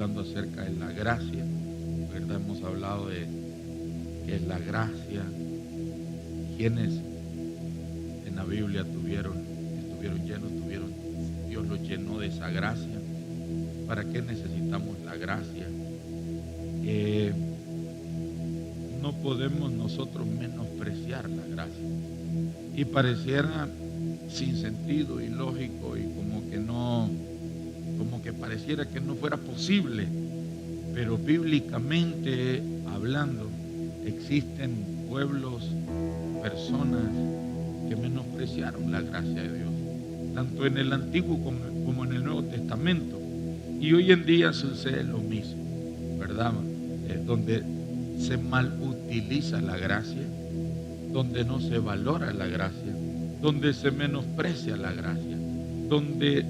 Hablando acerca de la gracia, ¿verdad? Hemos hablado de qué es la gracia, quienes en la Biblia estuvieron llenos, Dios los llenó de esa gracia. ¿Para qué necesitamos la gracia? Eh, no podemos nosotros menospreciar la gracia. Y pareciera sin sentido, ilógico y como que pareciera que no fuera posible, pero bíblicamente hablando, existen pueblos, personas que menospreciaron la gracia de Dios, tanto en el Antiguo como en el Nuevo Testamento. Y hoy en día sucede lo mismo, ¿verdad? Donde se malutiliza la gracia, donde no se valora la gracia, donde se menosprecia la gracia, donde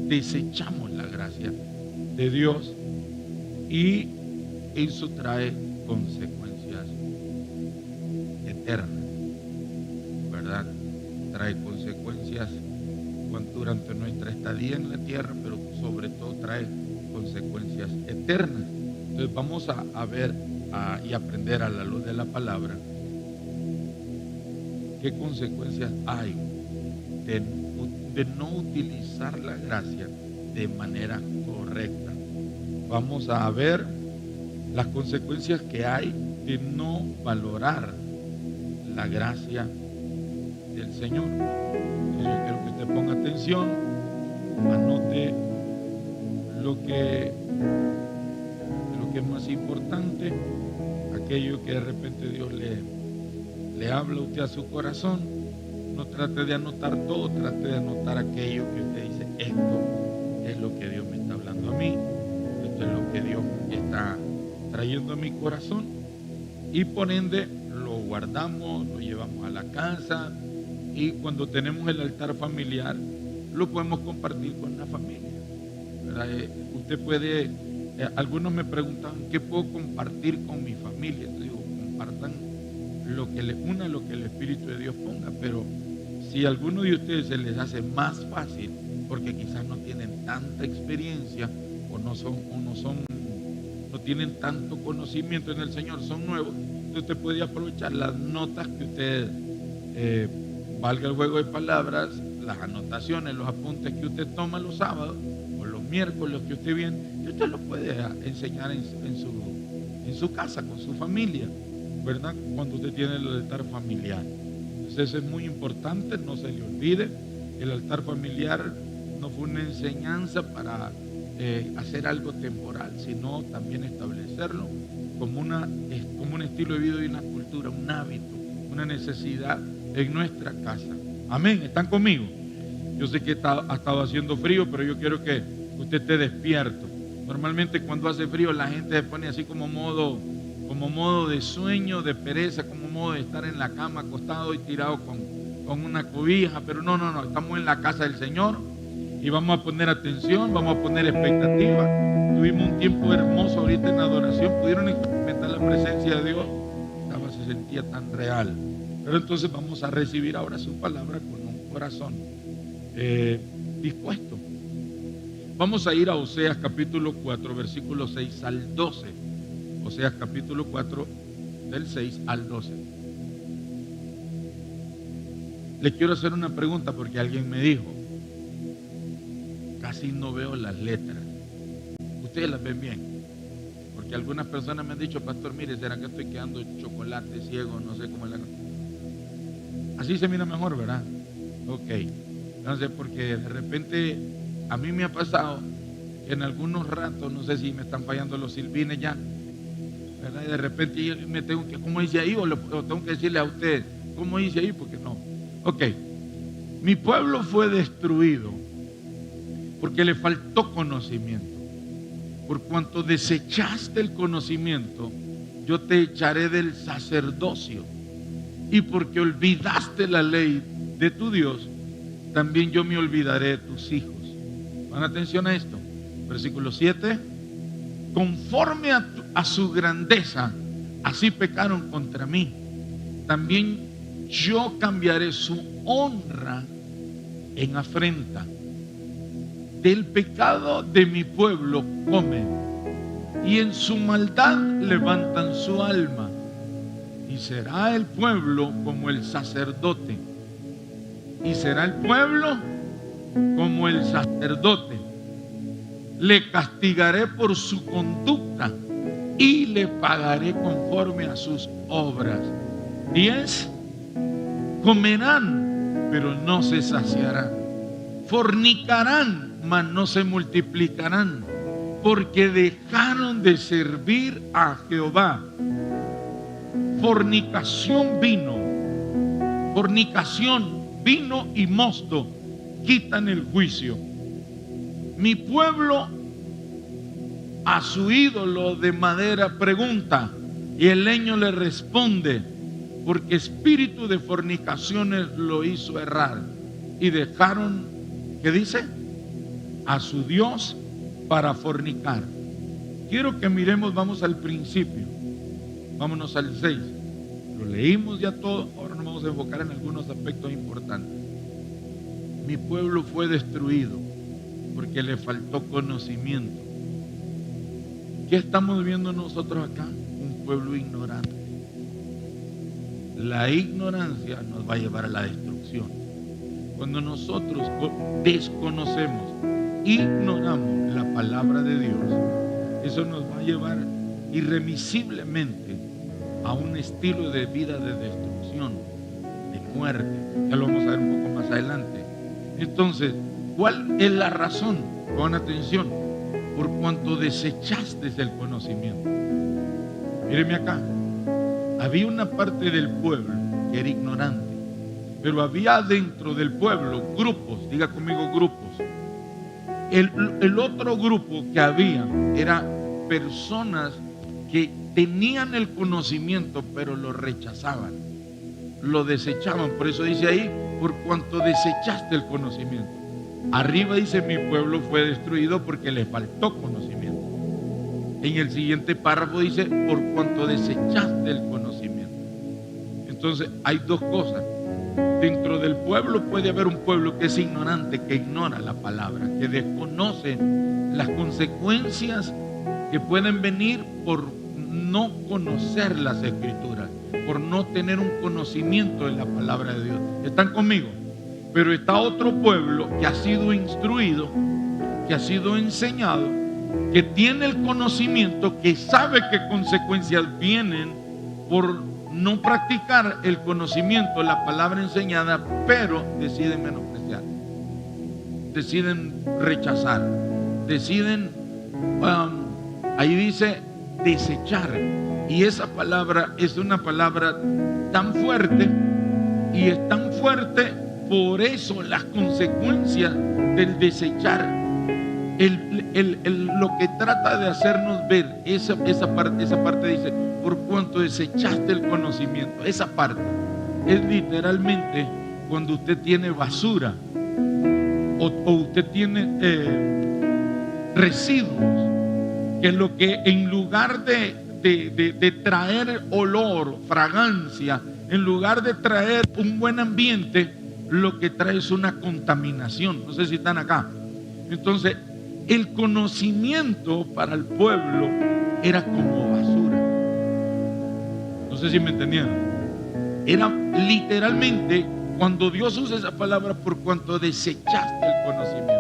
desechamos la gracia de Dios, y eso trae consecuencias eternas, ¿verdad? Trae consecuencias durante nuestra estadía en la tierra, pero sobre todo trae consecuencias eternas. Entonces vamos a ver y aprender a la luz de la palabra qué consecuencias hay de no utilizar la gracia de manera correcta. Vamos a ver las consecuencias que hay de no valorar la gracia del Señor. Entonces yo quiero que usted ponga atención, anote lo que es más importante, aquello que de repente Dios le habla a usted a su corazón. No trate de anotar todo, trate de anotar aquello que usted dice: esto es lo que Dios me está hablando a mí, esto es lo que Dios está trayendo a mi corazón, y por ende lo guardamos, lo llevamos a la casa, y cuando tenemos el altar familiar lo podemos compartir con la familia, ¿verdad? Usted puede, algunos me preguntan ¿qué puedo compartir con mi familia? Entonces digo, compartan lo que el Espíritu de Dios ponga, pero si a alguno de ustedes se les hace más fácil, porque quizás no tienen tanta experiencia o no tienen tanto conocimiento en el Señor, son nuevos, entonces usted puede aprovechar las notas que usted, valga el juego de palabras, las anotaciones, los apuntes que usted toma los sábados o los miércoles que usted viene, y usted lo puede enseñar en su casa, con su familia, ¿verdad? Cuando usted tiene el altar familiar. Entonces eso es muy importante, no se le olvide. El altar familiar no fue una enseñanza para hacer algo temporal, sino también establecerlo como un estilo de vida y una cultura, un hábito, una necesidad en nuestra casa. Amén, ¿están conmigo? Yo sé que ha estado haciendo frío, pero yo quiero que usted esté despierto. Normalmente cuando hace frío la gente se pone así como modo de sueño, de pereza, como modo de estar en la cama acostado y tirado con una cobija, pero no, estamos en la casa del Señor y vamos a poner atención, vamos a poner expectativa. Tuvimos un tiempo hermoso ahorita en adoración, pudieron experimentar la presencia de Dios, se sentía tan real. Pero entonces vamos a recibir ahora su palabra con un corazón dispuesto. Vamos a ir a Oseas capítulo 4, versículos 6 al 12. Oseas capítulo 4, del 6 al 12. Le quiero hacer una pregunta porque alguien me dijo: casi no veo las letras. ¿Ustedes las ven bien? Porque algunas personas me han dicho: pastor, mire, ¿será que estoy quedando chocolate ciego? No sé cómo es la cosa. Así se mira mejor, ¿verdad? Ok. Entonces, porque de repente a mí me ha pasado que en algunos ratos, no sé si me están fallando los silbines ya, ¿verdad? Y de repente yo me tengo que, ¿cómo dice ahí? O tengo que decirle a usted, ¿cómo dice ahí? Porque no. Ok. Mi pueblo fue destruido porque le faltó conocimiento. Por cuanto desechaste el conocimiento, yo te echaré del sacerdocio. Y porque olvidaste la ley de tu Dios, también yo me olvidaré de tus hijos. Pon atención a esto. Versículo 7. Conforme a su grandeza, así pecaron contra mí. También yo cambiaré su honra en afrenta. Del pecado de mi pueblo comen y en su maldad levantan su alma. Y será el pueblo como el sacerdote. Y será el pueblo como el sacerdote. Le castigaré por su conducta y le pagaré conforme a sus obras. 10. Comerán, pero no se saciarán. Fornicarán, mas no se multiplicarán, porque dejaron de servir a Jehová. Fornicación, vino y mosto quitan el juicio. Mi pueblo a su ídolo de madera pregunta, y el leño le responde, porque espíritu de fornicaciones lo hizo errar, y dejaron, ¿qué dice? A su Dios para fornicar. Quiero que miremos, vamos al principio, vámonos al 6. Lo leímos ya todo, ahora nos vamos a enfocar en algunos aspectos importantes. Mi pueblo fue destruido porque le faltó conocimiento. ¿Qué estamos viendo nosotros acá? Un pueblo ignorante. La ignorancia nos va a llevar a la destrucción. Cuando nosotros desconocemos, ignoramos la palabra de Dios, eso nos va a llevar irremisiblemente a un estilo de vida de destrucción, de muerte. Ya lo vamos a ver un poco más adelante. Entonces, ¿cuál es la razón? Pon atención. Por cuanto desechaste el conocimiento. Míreme acá. Había una parte del pueblo que era ignorante, pero había dentro del pueblo grupos, diga conmigo grupos. El otro grupo que había era personas que tenían el conocimiento, pero lo rechazaban, lo desechaban. Por eso dice ahí, por cuanto desechaste el conocimiento. Arriba dice, mi pueblo fue destruido porque le faltó conocimiento. En el siguiente párrafo dice, por cuanto desechaste el conocimiento. Entonces hay dos cosas. Dentro del pueblo puede haber un pueblo que es ignorante, que ignora la palabra, que desconoce las consecuencias que pueden venir por no conocer las escrituras, por no tener un conocimiento de la palabra de Dios. ¿Están conmigo? Pero está otro pueblo que ha sido instruido, que ha sido enseñado, que tiene el conocimiento, que sabe qué consecuencias vienen por no practicar el conocimiento, la palabra enseñada, pero deciden menospreciar, deciden rechazar, deciden, ahí dice desechar. Y esa palabra es una palabra tan fuerte, y es tan fuerte, por eso las consecuencias del desechar, lo que trata de hacernos ver, esa parte dice, por cuanto desechaste el conocimiento. Esa parte es literalmente cuando usted tiene basura o usted tiene residuos, que es lo que en lugar de traer olor, fragancia, en lugar de traer un buen ambiente, lo que trae es una contaminación. No sé si están acá. Entonces, el conocimiento para el pueblo era como basura. No sé si me entendieron. Era literalmente, cuando Dios usa esa palabra, por cuanto desechaste el conocimiento.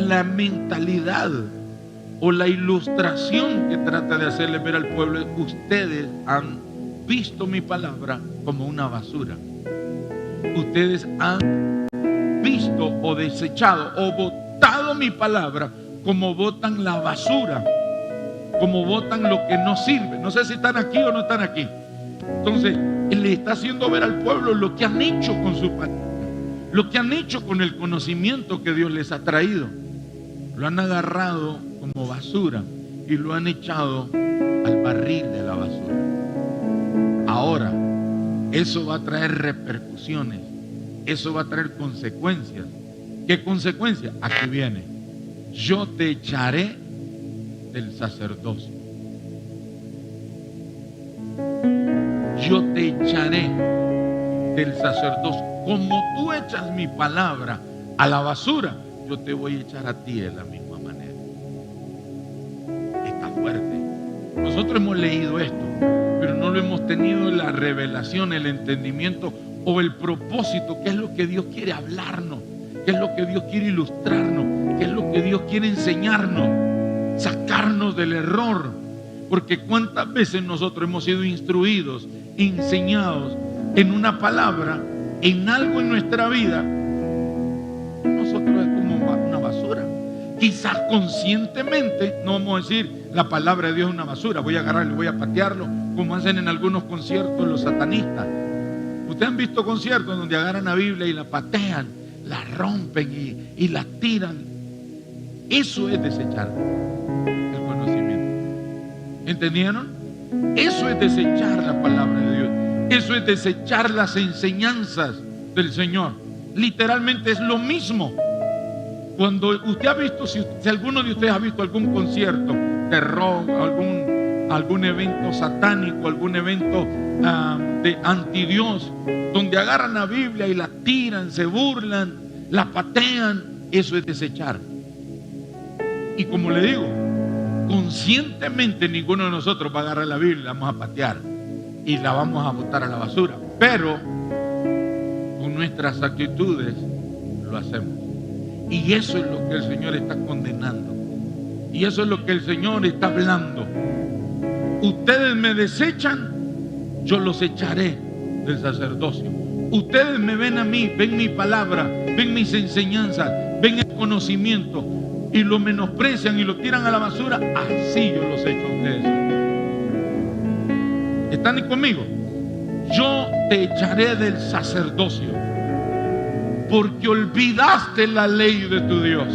La mentalidad o la ilustración que trata de hacerle ver al pueblo es: ustedes han visto mi palabra como una basura. Ustedes han visto o desechado o botado mi palabra como botan la basura, como botan lo que no sirve. No sé si están aquí o no están aquí. Entonces, Él le está haciendo ver al pueblo lo que han hecho con su palabra, lo que han hecho con el conocimiento que Dios les ha traído. Lo han agarrado como basura y lo han echado al barril de la basura. Ahora, eso va a traer repercusiones, eso va a traer consecuencias. ¿Qué consecuencias? Aquí viene: yo te echaré del sacerdocio. Yo te echaré del sacerdocio. Como tú echas mi palabra a la basura, yo te voy a echar a ti de la misma manera. nosotros hemos leído esto, pero no lo hemos tenido la revelación, el entendimiento o el propósito, qué es lo que Dios quiere hablarnos, qué es lo que Dios quiere ilustrarnos, qué es lo que Dios quiere enseñarnos, sacarnos del error. Porque cuántas veces nosotros hemos sido instruidos, enseñados en una palabra, en algo en nuestra vida, nosotros es como una basura. Quizás conscientemente no vamos a decir la palabra de Dios es una basura, voy a agarrarlo, voy a patearlo, como hacen en algunos conciertos los satanistas. Ustedes han visto conciertos donde agarran la Biblia y la patean, la rompen y la tiran. Eso es desechar el conocimiento. ¿Entendieron? Eso es desechar la palabra de Dios. Eso es desechar las enseñanzas del Señor. Literalmente es lo mismo. Cuando usted ha visto, si alguno de ustedes ha visto algún concierto de rock, algún evento satánico, algún evento de antidios, donde agarran la Biblia y la tiran, se burlan, la patean, eso es desechar. Y como le digo, conscientemente ninguno de nosotros va a agarrar la Biblia, la vamos a patear y la vamos a botar a la basura, pero con nuestras actitudes lo hacemos. Y eso es lo que el Señor está condenando. Y eso es lo que el Señor está hablando. Ustedes me desechan, yo los echaré del sacerdocio. Ustedes me ven a mí, ven mi palabra, ven mis enseñanzas, ven el conocimiento y lo menosprecian y lo tiran a la basura. Así yo los echo a ustedes. ¿Están conmigo? Yo te echaré del sacerdocio porque olvidaste la ley de tu Dios.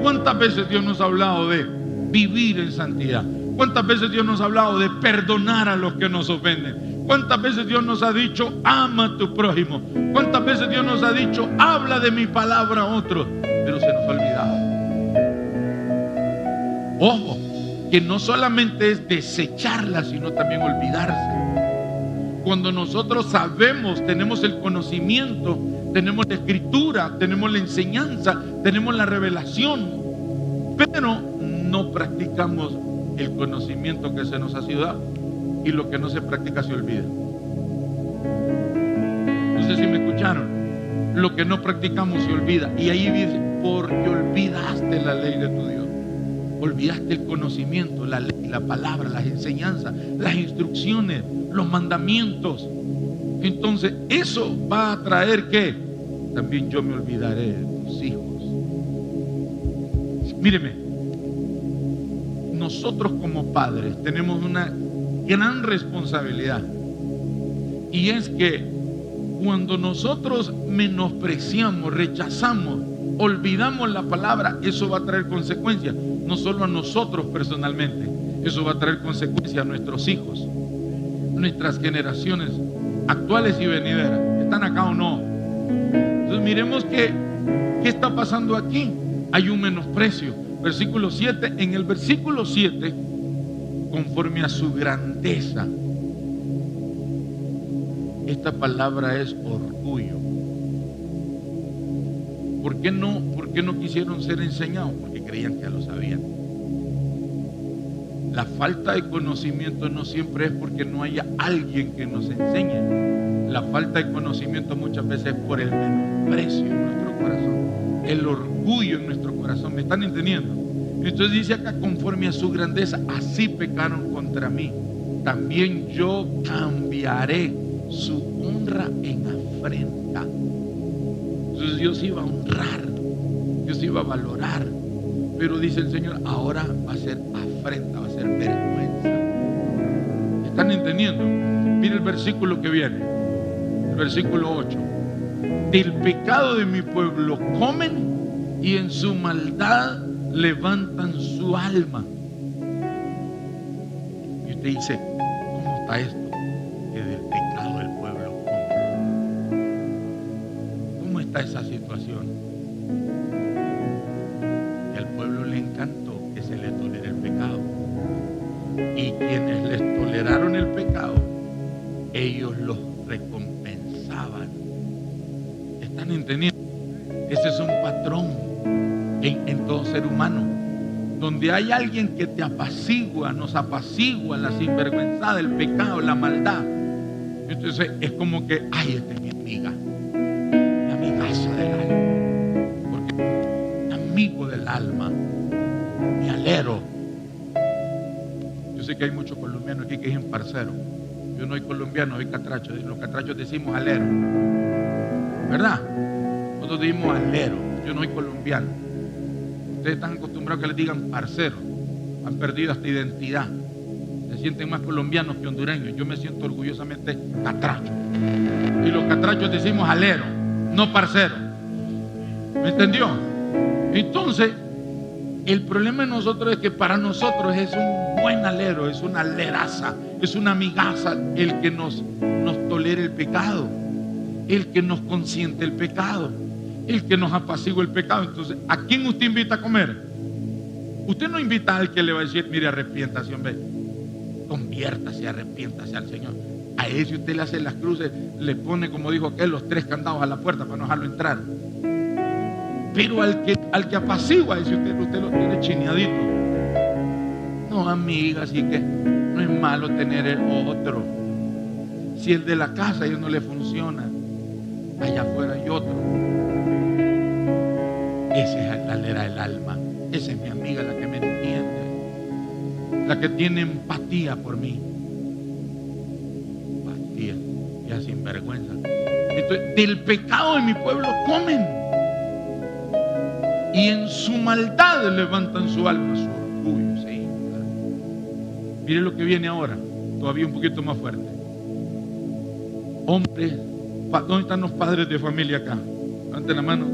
¿Cuántas veces Dios nos ha hablado de vivir en santidad? ¿Cuántas veces Dios nos ha hablado de perdonar a los que nos ofenden? ¿Cuántas veces Dios nos ha dicho ama a tu prójimo? ¿Cuántas veces Dios nos ha dicho habla de mi palabra a otros? Pero se nos ha olvidado. Ojo, que no solamente es desecharla, sino también olvidarse. Cuando nosotros sabemos, tenemos el conocimiento, tenemos la escritura, tenemos la enseñanza, tenemos la revelación, pero no practicamos el conocimiento que se nos ha sido dado, y lo que no se practica se olvida. No sé si me escucharon. Lo que no practicamos se olvida. Y ahí dice, porque olvidaste la ley de tu Dios. Olvidaste el conocimiento, la ley, la palabra, las enseñanzas, las instrucciones, los mandamientos. Entonces eso va a traer que también yo me olvidaré de tus hijos. Míreme, nosotros como padres tenemos una gran responsabilidad, y es que cuando nosotros menospreciamos, rechazamos, olvidamos la palabra, eso va a traer consecuencias, no solo a nosotros personalmente, eso va a traer consecuencias a nuestros hijos, nuestras generaciones actuales y venideras. ¿Están acá o no? Entonces miremos qué está pasando aquí. Hay un menosprecio. Versículo 7, en el versículo 7, conforme a su grandeza, esta palabra es orgullo. ¿Por qué no quisieron ser enseñados? Porque creían que ya lo sabían. La falta de conocimiento no siempre es porque no haya alguien que nos enseñe. La falta de conocimiento muchas veces es por el menosprecio en nuestro corazón, el orgullo en nuestro corazón. ¿Me están entendiendo? Entonces dice acá, conforme a su grandeza, así pecaron contra mí. También yo cambiaré su honra en afrenta. Entonces Dios iba a honrar, Dios iba a valorar, pero dice el Señor, ahora va a ser afrenta, va a ser vergüenza. ¿Están entendiendo? Mire el versículo que viene, el versículo 8. Del pecado de mi pueblo comen y en su maldad levantan su alma. Y usted dice, ¿cómo está esto? Que del pecado del pueblo come. ¿Cómo está esa situación? Que al pueblo le encantó que se le tolere el pecado. Y quienes les toleraron el pecado, ellos los recompensaban. ¿Están entendiendo? Ese es un patrón en todo ser humano. donde hay alguien que te apacigua, nos apacigua la sinvergüenzada, el pecado, la maldad. Entonces es como que, ay, esta es mi amiga, mi amigaza del alma, porque mi amigo del alma, mi alero. Yo sé que hay muchos colombianos aquí que dicen parcero. Yo no soy colombiano, soy catracho. Los catrachos decimos alero, ¿verdad? Nosotros decimos alero. Yo no soy colombiano. Ustedes están acostumbrados a que les digan parcero. Han perdido hasta identidad. Se sienten más colombianos que hondureños. Yo me siento orgullosamente catracho. Y los catrachos decimos alero, no parcero. ¿Me entendió? Entonces, el problema de nosotros es que para nosotros es un buen alero, es una aleraza, es una amigaza el que nos tolera el pecado, el que nos consiente el pecado, el que nos apacigua el pecado. Entonces, ¿a quién usted invita a comer? Usted no invita al que le va a decir, mire, arrepiéntase, hombre, conviértase, arrepiéntase al Señor. A ese usted le hace las cruces, le pone, como dijo aquel, los 3 candados a la puerta para no dejarlo entrar. Pero al que apacigua, ese usted lo tiene chineadito. No, amiga, así que no es malo tener el otro. Si el de la casa a ellos no le funciona, allá afuera hay otro. Esa es la alera del alma. Esa es mi amiga, la que me entiende, la que tiene empatía por mí. Empatía, ya sin vergüenza. Entonces, del pecado de mi pueblo comen, y en su maldad levantan su alma, su orgullo se infla. Mire lo que viene ahora, todavía un poquito más fuerte. Hombres, ¿dónde están los padres de familia acá? Levanten la mano.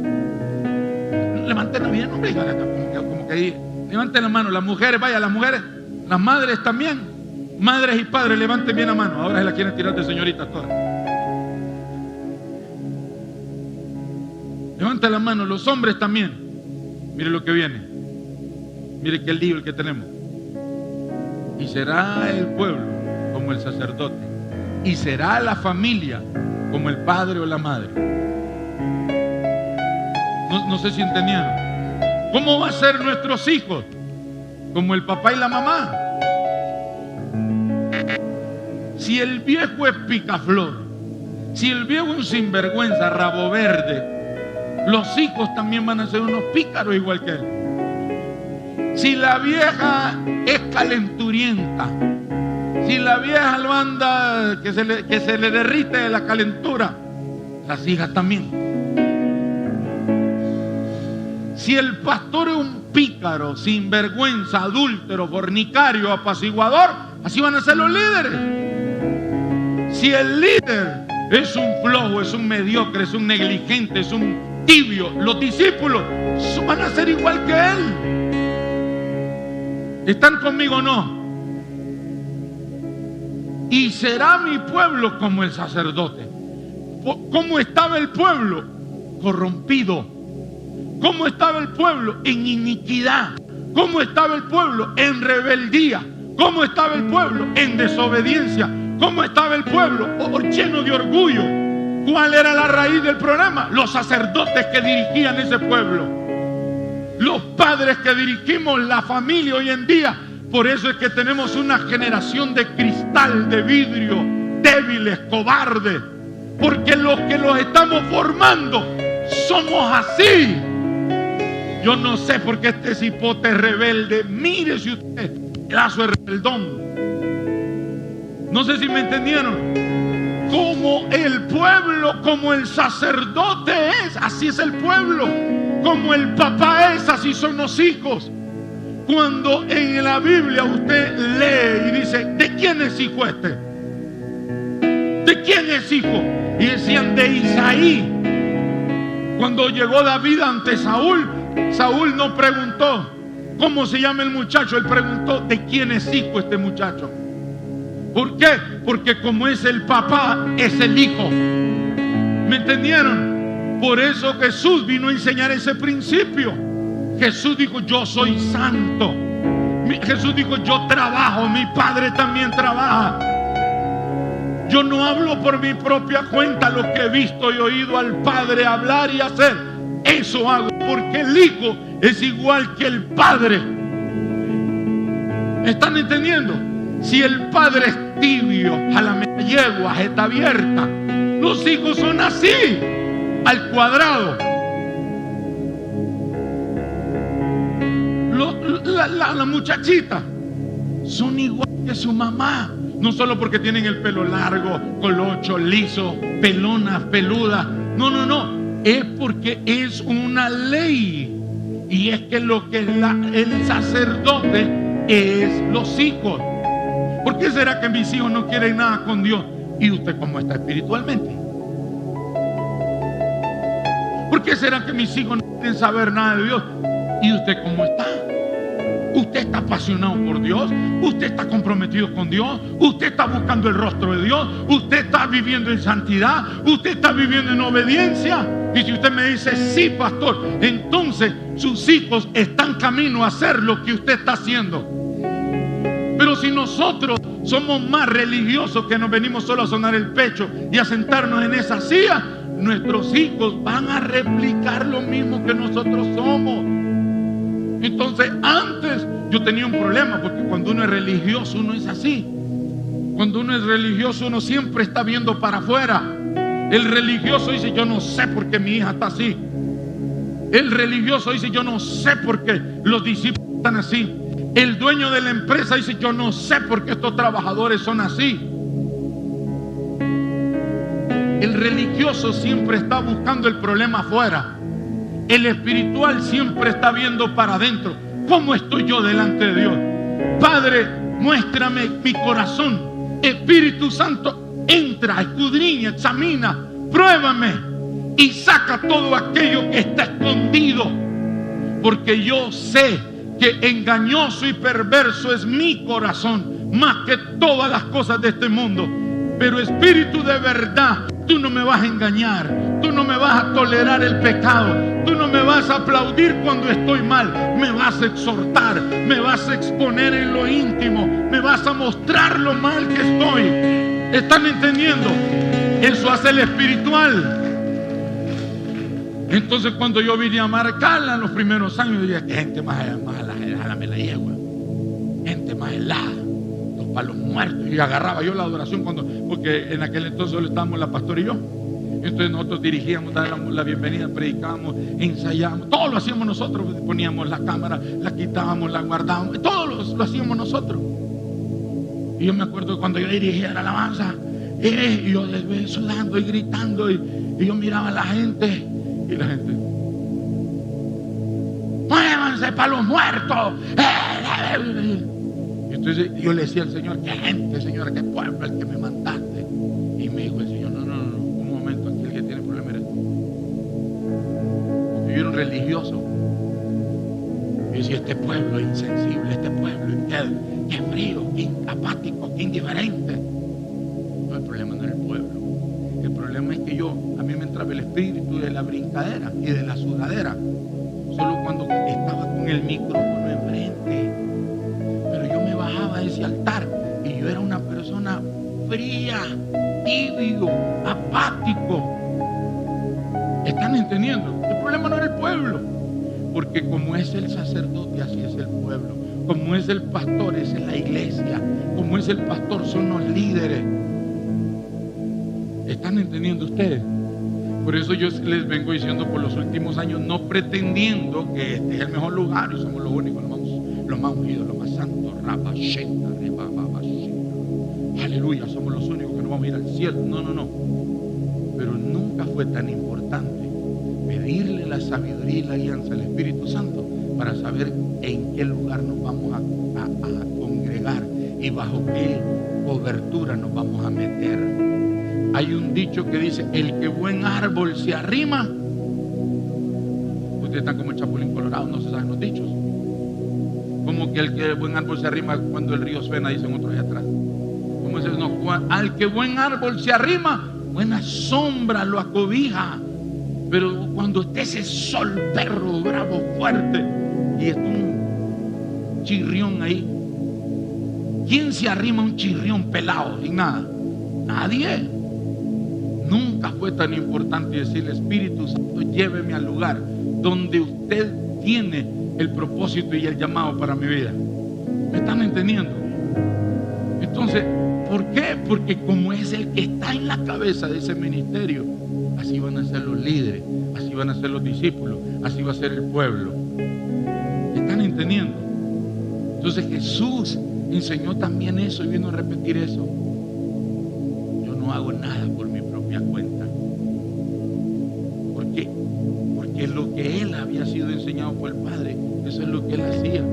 Levanten la mano, no vengan acá, como que ahí. Levanten la mano, las mujeres, vaya, las mujeres, las madres también. Madres y padres, levanten bien la mano. Ahora se la quieren tirar de señoritas todas. Levanten la mano, los hombres también. Mire lo que viene. Mire qué lío el que tenemos. Y será el pueblo como el sacerdote, y será la familia como el padre o la madre. No sé si entendieron. ¿Cómo va a ser nuestros hijos? Como el papá y la mamá. Si el viejo es picaflor, si el viejo es un sinvergüenza, rabo verde, los hijos también van a ser unos pícaros igual que él. Si la vieja es calenturienta, si la vieja lo anda que se le derrite de la calentura, las hijas también. Si el pastor es un pícaro, sinvergüenza, adúltero, fornicario, apaciguador, así van a ser los líderes. Si el líder es un flojo, es un mediocre, es un negligente, es un tibio, los discípulos van a ser igual que él. ¿Están conmigo o no? Y será mi pueblo como el sacerdote. ¿Cómo estaba el pueblo? Corrompido. ¿Cómo estaba el pueblo? En iniquidad. ¿Cómo estaba el pueblo? En rebeldía. ¿Cómo estaba el pueblo? En desobediencia. ¿Cómo estaba el pueblo? Lleno de orgullo. ¿Cuál era la raíz del problema? Los sacerdotes que dirigían ese pueblo, los padres que dirigimos la familia hoy en día. Por eso es que tenemos una generación de cristal, de vidrio, débiles, cobardes, porque los que los estamos formando somos así. Yo no sé por qué este cipote es rebelde. Mírese usted, pedazo de rebeldón. No sé si me entendieron. Como el pueblo, como el sacerdote es, así es el pueblo. Como el papá es, así son los hijos. Cuando en la Biblia usted lee y dice, ¿de quién es hijo este? ¿De quién es hijo? Y decían, de Isaí. Cuando llegó David ante Saúl, Saúl no preguntó cómo se llama el muchacho, él preguntó, ¿de quién es hijo este muchacho? ¿Por qué? Porque como es el papá, es el hijo. ¿Me entendieron? Por eso Jesús vino a enseñar ese principio. Jesús dijo, yo soy santo. Jesús dijo, yo trabajo, mi Padre también trabaja. Yo no hablo por mi propia cuenta, lo que he visto y oído al Padre hablar y hacer, eso hago, porque el Hijo es igual que el Padre. ¿Están entendiendo? Si el padre es tibio, a la yegua está abierta, los hijos son así, al cuadrado. La muchachita son igual que su mamá. No solo porque tienen el pelo largo, colocho, liso, pelonas, peludas. No. Es porque es una ley. Y es que lo que el sacerdote es los hijos. ¿Por qué será que mis hijos no quieren nada con Dios? ¿Y usted cómo está espiritualmente? ¿Por qué será que mis hijos no quieren saber nada de Dios? ¿Y usted cómo está? ¿Usted está apasionado por Dios? ¿Usted está comprometido con Dios? ¿Usted está buscando el rostro de Dios? ¿Usted está viviendo en santidad? ¿Usted está viviendo en obediencia? Y si usted me dice, sí, pastor, entonces sus hijos están camino a hacer lo que usted está haciendo. Pero si nosotros somos más religiosos, que nos venimos solo a sonar el pecho y a sentarnos en esa silla, nuestros hijos van a replicar lo mismo que nosotros somos. Entonces antes yo tenía un problema, porque cuando uno es religioso uno es así. Cuando uno es religioso uno siempre está viendo para afuera. El religioso dice, yo no sé por qué mi hija está así. El religioso dice, yo no sé por qué los discípulos están así. El dueño de la empresa dice, yo no sé por qué estos trabajadores son así. El religioso siempre está buscando el problema afuera. El espiritual siempre está viendo para adentro. ¿Cómo estoy yo delante de Dios? Padre, muéstrame mi corazón. Espíritu Santo, entra, escudriña, examina, pruébame y saca todo aquello que está escondido. Porque yo sé que engañoso y perverso es mi corazón, más que todas las cosas de este mundo. Pero Espíritu de verdad, tú no me vas a engañar, tú no me vas a tolerar el pecado, tú no me vas a aplaudir cuando estoy mal, me vas a exhortar, me vas a exponer en lo íntimo, me vas a mostrar lo mal que estoy. ¿Están entendiendo? Eso hace el espiritual. Entonces cuando yo vine a marcarla en los primeros años, yo dije, que gente más helada me la yegua, gente más helada, los palos muertos. Y agarraba yo la adoración porque en aquel entonces solo estábamos la pastora y yo. Entonces nosotros dirigíamos, dábamos la bienvenida, predicábamos, ensayábamos, todo lo hacíamos nosotros. Poníamos la cámara, la quitábamos, la guardábamos, todo lo hacíamos nosotros. Y yo me acuerdo cuando yo dirigía la alabanza, y yo les veía sudando y gritando, y yo miraba a la gente. Y la gente, muévanse para los muertos. Y entonces yo le decía al Señor, qué gente, Señor, qué pueblo el que me mandaste. Y me dijo el Señor, no, un momento, aquí el que tiene problema eres tú. Yo era un religioso. Y decía, este pueblo es insensible, este pueblo qué frío, qué apático, qué indiferente. No, el problema no era el pueblo. El problema es que a mí me entraba el espíritu de la brincadera y de la sudadera solo cuando estaba con el micrófono enfrente. Pero yo me bajaba de ese altar y yo era una persona fría, tibio, apático. ¿Están entendiendo? El problema no era el pueblo, porque como es el sacerdote, así es el pueblo. Como es el pastor, esa es la iglesia. Como es el pastor, son los líderes. ¿Están entendiendo ustedes? Por eso yo les vengo diciendo por los últimos años, no pretendiendo que este es el mejor lugar y somos los únicos, los más ungidos, los más santos. Aleluya, somos los únicos que no vamos a ir al cielo. No. Pero nunca fue tan importante pedirle la sabiduría y la guianza al Espíritu Santo para saber en qué lugar nos vamos a congregar y bajo qué cobertura nos vamos a meter. Hay un dicho que dice, el que buen árbol se arrima. Ustedes están como el Chapulín Colorado, no se saben los dichos. Como que el que buen árbol se arrima cuando el río suena, dicen otros allá atrás. ¿Cómo es eso? No, al que buen árbol se arrima, buena sombra lo acobija. Pero cuando esté ese sol perro, bravo, fuerte, y está un chirrión ahí, ¿quién se arrima a un chirrión pelado sin nada? Nadie. Nunca fue tan importante decirle, Espíritu Santo, lléveme al lugar donde usted tiene el propósito y el llamado para mi vida. ¿Me están entendiendo? Entonces, ¿por qué? Porque como es el que está en la cabeza de ese ministerio, así van a ser los líderes, así van a ser los discípulos, así va a ser el pueblo. ¿Me están entendiendo? Entonces Jesús enseñó también eso y vino a repetir eso. Yo no hago nada por mi propia cuenta. ¿Por qué? Porque lo que Él había sido enseñado por el Padre, eso es lo que Él hacía.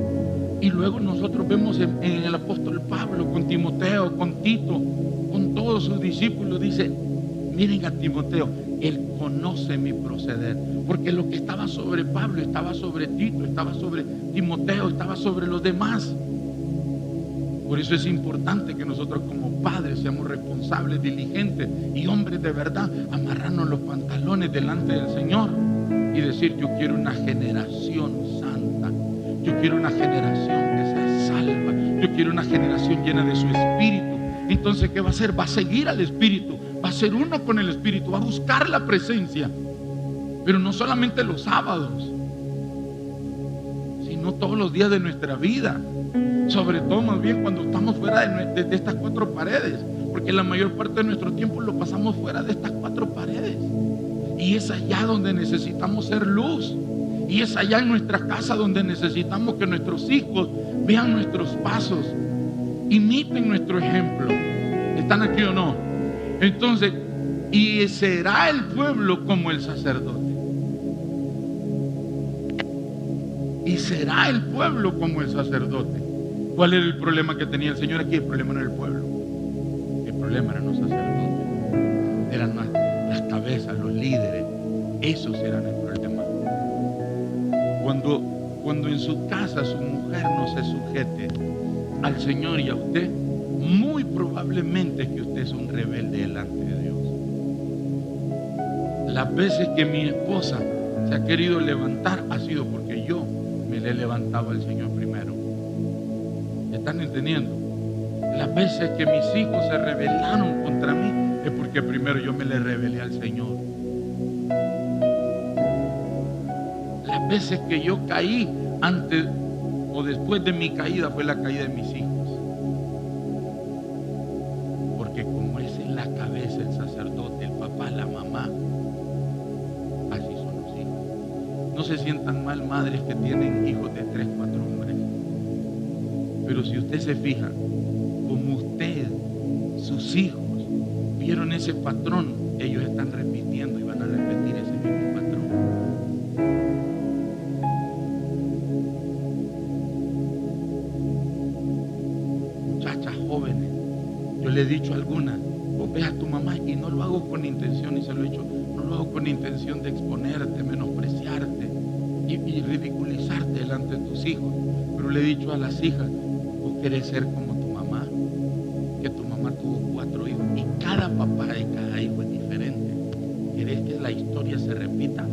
Y luego nosotros vemos en el apóstol Pablo, con Timoteo, con Tito, con todos sus discípulos, dice, miren a Timoteo, él conoce mi proceder. Porque lo que estaba sobre Pablo, estaba sobre Tito, estaba sobre Timoteo, estaba sobre los demás. Por eso es importante que nosotros como padres seamos responsables, diligentes y hombres de verdad, amarrarnos los pantalones delante del Señor y decir, yo quiero una generación santa. Yo quiero una generación que sea salva. Yo quiero una generación llena de su Espíritu. Entonces, ¿qué va a hacer? Va a seguir al Espíritu. Va a ser uno con el Espíritu. Va a buscar la presencia. Pero no solamente los sábados, sino todos los días de nuestra vida. Sobre todo, más bien, cuando estamos fuera de estas cuatro paredes. Porque la mayor parte de nuestro tiempo lo pasamos fuera de estas cuatro paredes. Y es allá donde necesitamos ser luz. Y es allá en nuestra casa donde necesitamos que nuestros hijos vean nuestros pasos, imiten nuestro ejemplo. ¿Están aquí o no? Entonces, y será el pueblo como el sacerdote. Y será el pueblo como el sacerdote. ¿Cuál era el problema que tenía el Señor aquí? El problema no era el pueblo. El problema eran los sacerdotes. Eran las cabezas, los líderes. Esos eran el problema. Cuando en su casa su mujer no se sujete al Señor y a usted, muy probablemente es que usted es un rebelde delante de Dios. Las veces que mi esposa se ha querido levantar ha sido porque yo me le he levantado al Señor primero. ¿Están entendiendo? Las veces que mis hijos se rebelaron contra mí es porque primero yo me le rebelé al Señor. Las veces que yo caí antes o después de mi caída fue la caída de mis hijos. Porque como es en la cabeza el sacerdote, el papá, la mamá, así son los hijos. No se sientan mal madres que tienen hijos de 3, 4 hombres. Pero si usted se fija, como usted, sus hijos, vieron ese patrón, ellos están repitiendo y van a repetir ese mismo patrón. Jóvenes, yo le he dicho a algunas, vos ve a tu mamá, y no lo hago con intención, y se lo he dicho, no lo hago con intención de exponerte, menospreciarte y ridiculizarte delante de tus hijos, pero le he dicho a las hijas, vos querés ser como tu mamá, que tu mamá tuvo 4 hijos y cada papá de cada hijo es diferente. ¿Querés que la historia se repita?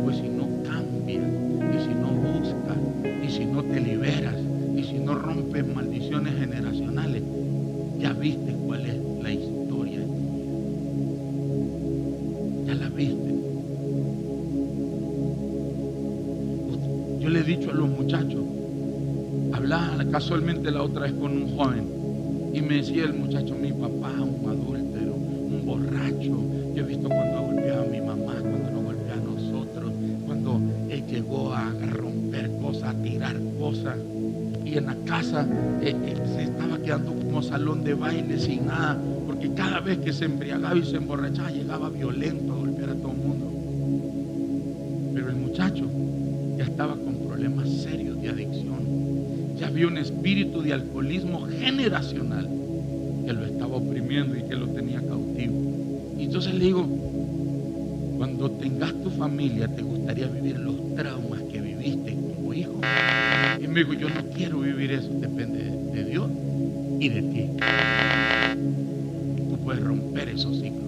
Pues si no cambias, y si no buscas, y si no te liberas, y si no rompes maldiciones generacionales, ya viste cuál es la historia. Ya la viste. Yo le he dicho a los muchachos, hablaba casualmente la otra vez con un joven, y me decía el muchacho, mi papá, un adúltero, un borracho. Yo he visto cuando ha golpeado a mi mamá, cuando nos golpea a nosotros, cuando él llegó a romper cosas, a tirar cosas. Y en la casa se estaba quedando como salón de baile sin nada, porque cada vez que se embriagaba y se emborrachaba llegaba violento a golpear a todo el mundo. Pero el muchacho ya estaba con problemas serios de adicción, ya había un espíritu de alcoholismo generacional que lo estaba oprimiendo y que lo tenía cautivo. Y entonces le digo, cuando tengas tu familia, ¿te gustaría vivir los traumas que viviste como hijo? Y me dijo, yo no quiero vivir eso. Depende de Dios y de ti. Tú puedes romper esos ciclos.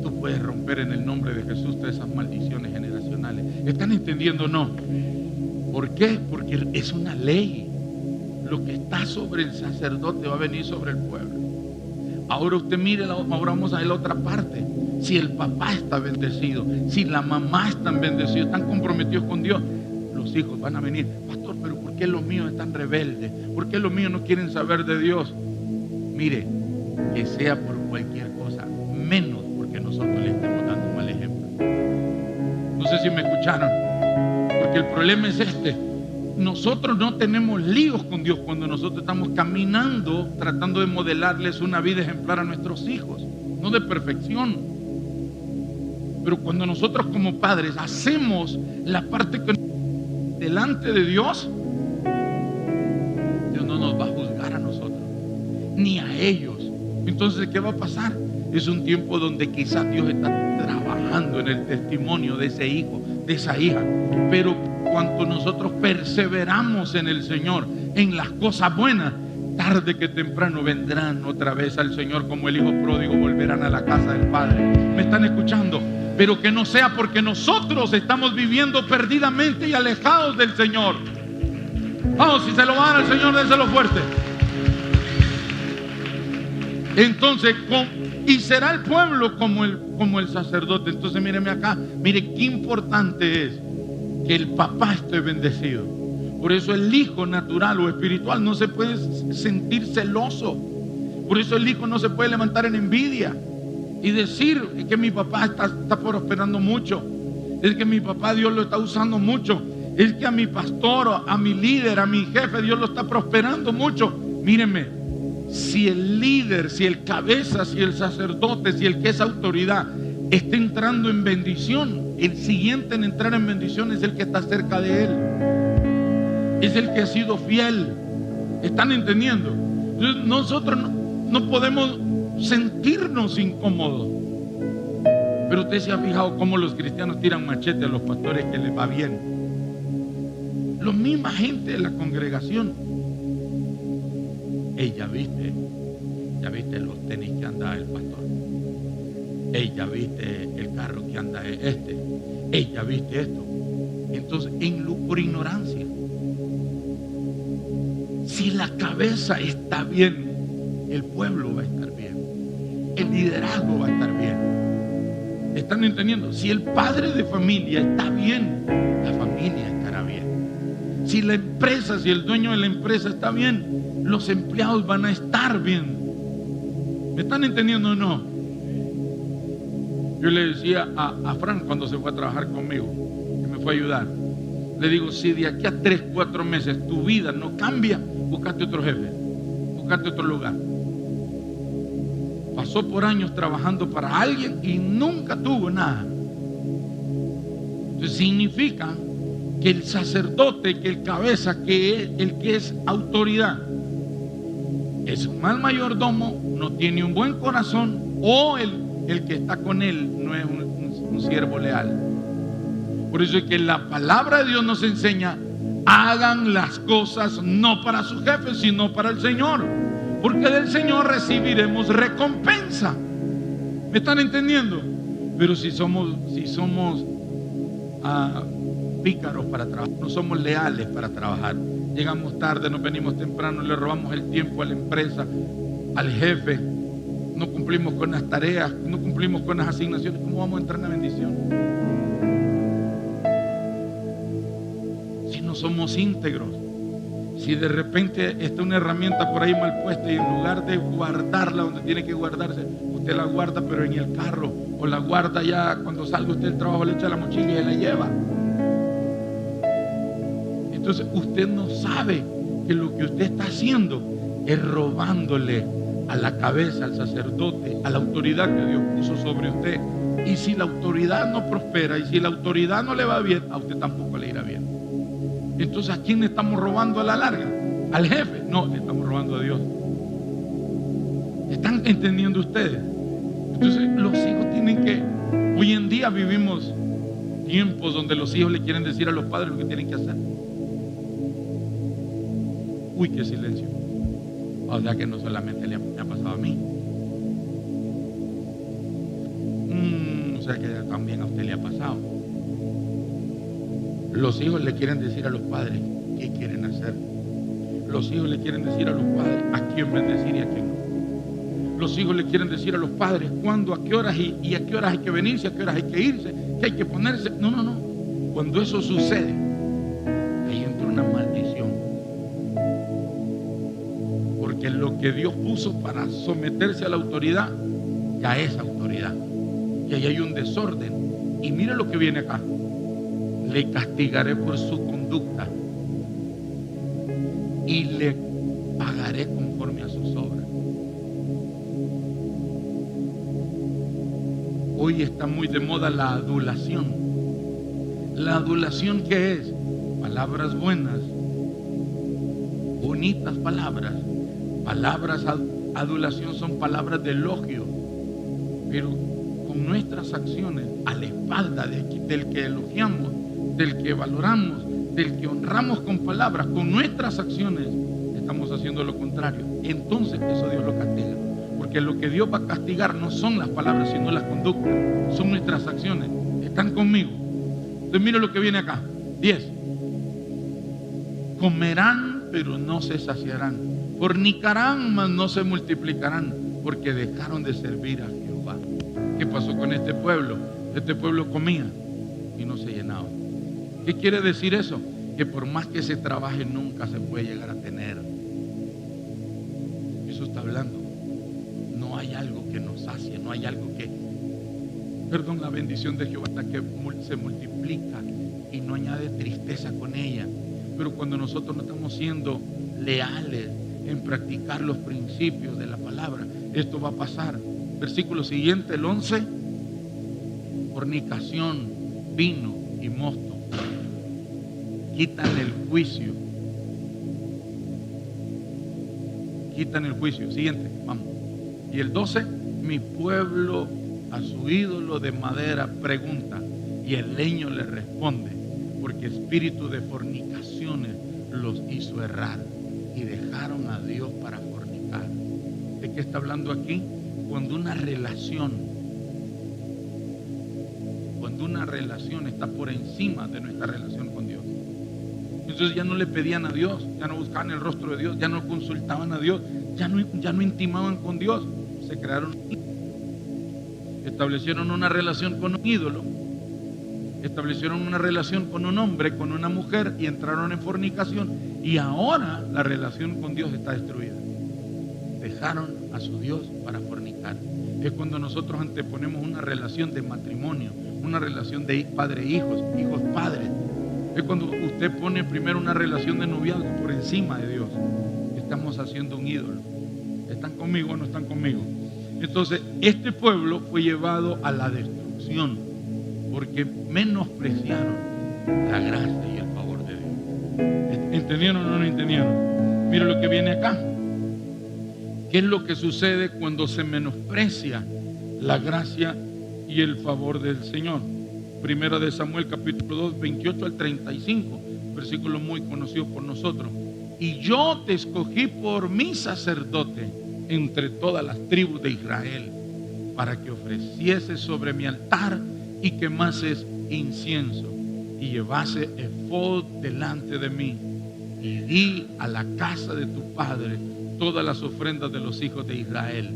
Tú puedes romper en el nombre de Jesús todas esas maldiciones generacionales. ¿Están entendiendo o no? ¿Por qué? Porque es una ley. Lo que está sobre el sacerdote va a venir sobre el pueblo. Ahora usted mire, ahora vamos a ver la otra parte. Si el papá está bendecido, si la mamá están bendecidos, están comprometidos con Dios, los hijos van a venir. Pastor, pero ¿por ¿por qué los míos están rebeldes? ¿Por qué los míos no quieren saber de Dios? Mire, que sea por cualquier cosa, menos porque nosotros le estemos dando un mal ejemplo. No sé si me escucharon, porque el problema es este. Nosotros no tenemos líos con Dios cuando nosotros estamos caminando tratando de modelarles una vida ejemplar a nuestros hijos, no de perfección. Pero cuando nosotros como padres hacemos la parte que delante de Dios, Dios no nos va a juzgar a nosotros ni a ellos. Entonces, ¿qué va a pasar? Es un tiempo donde quizás Dios está trabajando en el testimonio de ese hijo, de esa hija, pero cuanto nosotros perseveramos en el Señor, en las cosas buenas, tarde que temprano vendrán otra vez al Señor como el hijo pródigo, volverán a la casa del Padre. ¿Me están escuchando? Pero que no sea porque nosotros estamos viviendo perdidamente y alejados del Señor. Vamos, si se lo van al Señor, déselo fuerte. Entonces, y será el pueblo como el sacerdote. Entonces, míreme acá, mire qué importante es que el papá esté bendecido. Por eso el hijo natural o espiritual no se puede sentir celoso. Por eso el hijo no se puede levantar en envidia y decir que mi papá está prosperando mucho, es que mi papá Dios lo está usando mucho, es que a mi pastor, a mi líder, a mi jefe Dios lo está prosperando mucho. Mírenme, si el líder, si el cabeza, si el sacerdote, si el que es autoridad está entrando en bendición, el siguiente en entrar en bendición es el que está cerca de él, es el que ha sido fiel. ¿Están entendiendo? Entonces, nosotros no podemos sentirnos incómodos. Pero usted se ha fijado cómo los cristianos tiran machete a los pastores que les va bien. La misma gente de la congregación. Ya viste los tenis que anda el pastor. Ya viste el carro que anda ya viste esto. Entonces, por ignorancia. Si la cabeza está bien, el pueblo va a estar bien, el liderazgo va a estar bien. ¿Están entendiendo? Si el padre de familia está bien, la familia estará bien. Si la empresa, si el dueño de la empresa está bien, los empleados van a estar bien. ¿Me están entendiendo o no? Yo le decía a Fran cuando se fue a trabajar conmigo, que me fue a ayudar, le digo, si de aquí a 3, 4 meses tu vida no cambia, búscate otro jefe, búscate otro lugar. Pasó por años trabajando para alguien y nunca tuvo nada. Entonces significa que el sacerdote, que el cabeza, que el que es autoridad, es un mal mayordomo, no tiene un buen corazón, o el que está con él no es un siervo leal. Por eso es que la palabra de Dios nos enseña: hagan las cosas no para su jefe, sino para el Señor, porque del Señor recibiremos recompensa. ¿Me están entendiendo? Pero si somos pícaros para trabajar, no somos leales para trabajar, llegamos tarde, nos venimos temprano, le robamos el tiempo a la empresa, al jefe, no cumplimos con las tareas, no cumplimos con las asignaciones, ¿cómo vamos a entrar en la bendición? Si no somos íntegros, si de repente está una herramienta por ahí mal puesta y en lugar de guardarla donde tiene que guardarse, usted la guarda pero en el carro, o la guarda ya cuando salga usted del trabajo, le echa la mochila y se la lleva. Entonces usted no sabe que lo que usted está haciendo es robándole a la cabeza, al sacerdote, a la autoridad que Dios puso sobre usted. Y si la autoridad no prospera, y si la autoridad no le va bien, a usted tampoco le irá bien. Entonces, ¿a quién le estamos robando a la larga? ¿Al jefe? No, le estamos robando a Dios. ¿Están entendiendo ustedes? Entonces, los hijos tienen que... Hoy en día vivimos tiempos donde los hijos le quieren decir a los padres lo que tienen que hacer. Uy, qué silencio. O sea que no solamente me ha pasado a mí. O sea que también a usted le ha pasado. Los hijos le quieren decir a los padres qué quieren hacer. Los hijos le quieren decir a los padres a quién bendecir y a quién no. Los hijos le quieren decir a los padres cuándo, a qué horas y a qué horas hay que venirse, a qué horas hay que irse, qué hay que ponerse. No. Cuando eso sucede, ahí entra una maldición. que lo que Dios puso para someterse a la autoridad ya es autoridad. Y ahí hay un desorden. Y mire lo que viene acá. Le castigaré por su conducta y le pagaré conforme a sus obras. Hoy está muy de moda la adulación. ¿La adulación qué es? Palabras buenas, bonitas palabras. Palabras adulación son palabras de elogio, pero con nuestras acciones a la espalda del que elogiamos, del que valoramos, del que honramos con palabras, con nuestras acciones estamos haciendo lo contrario. Entonces eso Dios lo castiga, porque lo que Dios va a castigar no son las palabras, sino las conductas, son nuestras acciones. ¿Están conmigo? Entonces mira lo que viene acá. 10. Comerán, pero no se saciarán. Fornicarán, mas no se multiplicarán, porque dejaron de servir a Jehová. ¿Qué pasó con este pueblo? Este pueblo comía y no se llenaba. ¿Qué quiere decir eso? Que por más que se trabaje nunca se puede llegar a tener. Eso está hablando. No hay algo que nos sacie, no hay algo que, perdón, la bendición de Jehová hasta que se multiplica y no añade tristeza con ella. Pero cuando nosotros no estamos siendo leales en practicar los principios de la palabra, esto va a pasar. Versículo siguiente, el 11. Fornicación, vino y mosto quitan el juicio. Quitan el juicio. Siguiente, vamos. Y el 12, mi pueblo a su ídolo de madera pregunta, y el leño le responde, porque espíritu de fornicaciones los hizo errar y dejaron a Dios para fornicar. ¿De qué está hablando aquí? Cuando una relación está por encima de nuestra relación con Dios. Entonces ya no le pedían a Dios, ya no buscaban el rostro de Dios, ya no consultaban a Dios, ya no intimaban con Dios. Se crearon, establecieron una relación con un ídolo, establecieron una relación con un hombre, con una mujer, y entraron en fornicación, y ahora la relación con Dios está destruida. Dejaron a su Dios para fornicar. Es cuando nosotros anteponemos una relación de matrimonio, una relación de padre-hijos, hijos-padres. Es cuando usted pone primero una relación de noviazgo por encima de Dios. Estamos haciendo un ídolo. ¿Están conmigo o no están conmigo? Entonces, este pueblo fue llevado a la destrucción porque menospreciaron la gracia y el favor de Dios. ¿Entendieron o no lo entendieron? Mira lo que viene acá. ¿Qué es lo que sucede cuando se menosprecia la gracia y el favor del Señor? Primera de Samuel capítulo 2, 28 al 35, versículo muy conocido por nosotros. Y yo te escogí por mi sacerdote entre todas las tribus de Israel, para que ofrecieses sobre mi altar y quemases incienso, y llevase efod delante de mí, y di a la casa de tu padre todas las ofrendas de los hijos de Israel.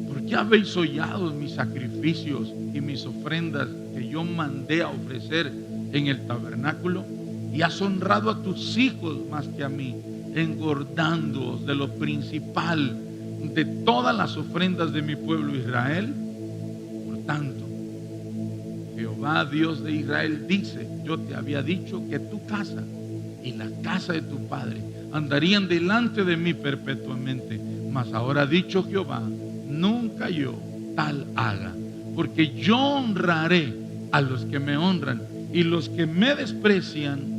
¿Por qué habéis hollado mis sacrificios y mis ofrendas que yo mandé a ofrecer en el tabernáculo? Y has honrado a tus hijos más que a mí, engordándoos de lo principal de todas las ofrendas de mi pueblo Israel. Por tanto, Jehová Dios de Israel dice: yo te había dicho que tu casa y la casa de tu padre andarían delante de mí perpetuamente, mas ahora ha dicho Jehová: nunca yo tal haga, porque yo honraré a los que me honran, y los que me desprecian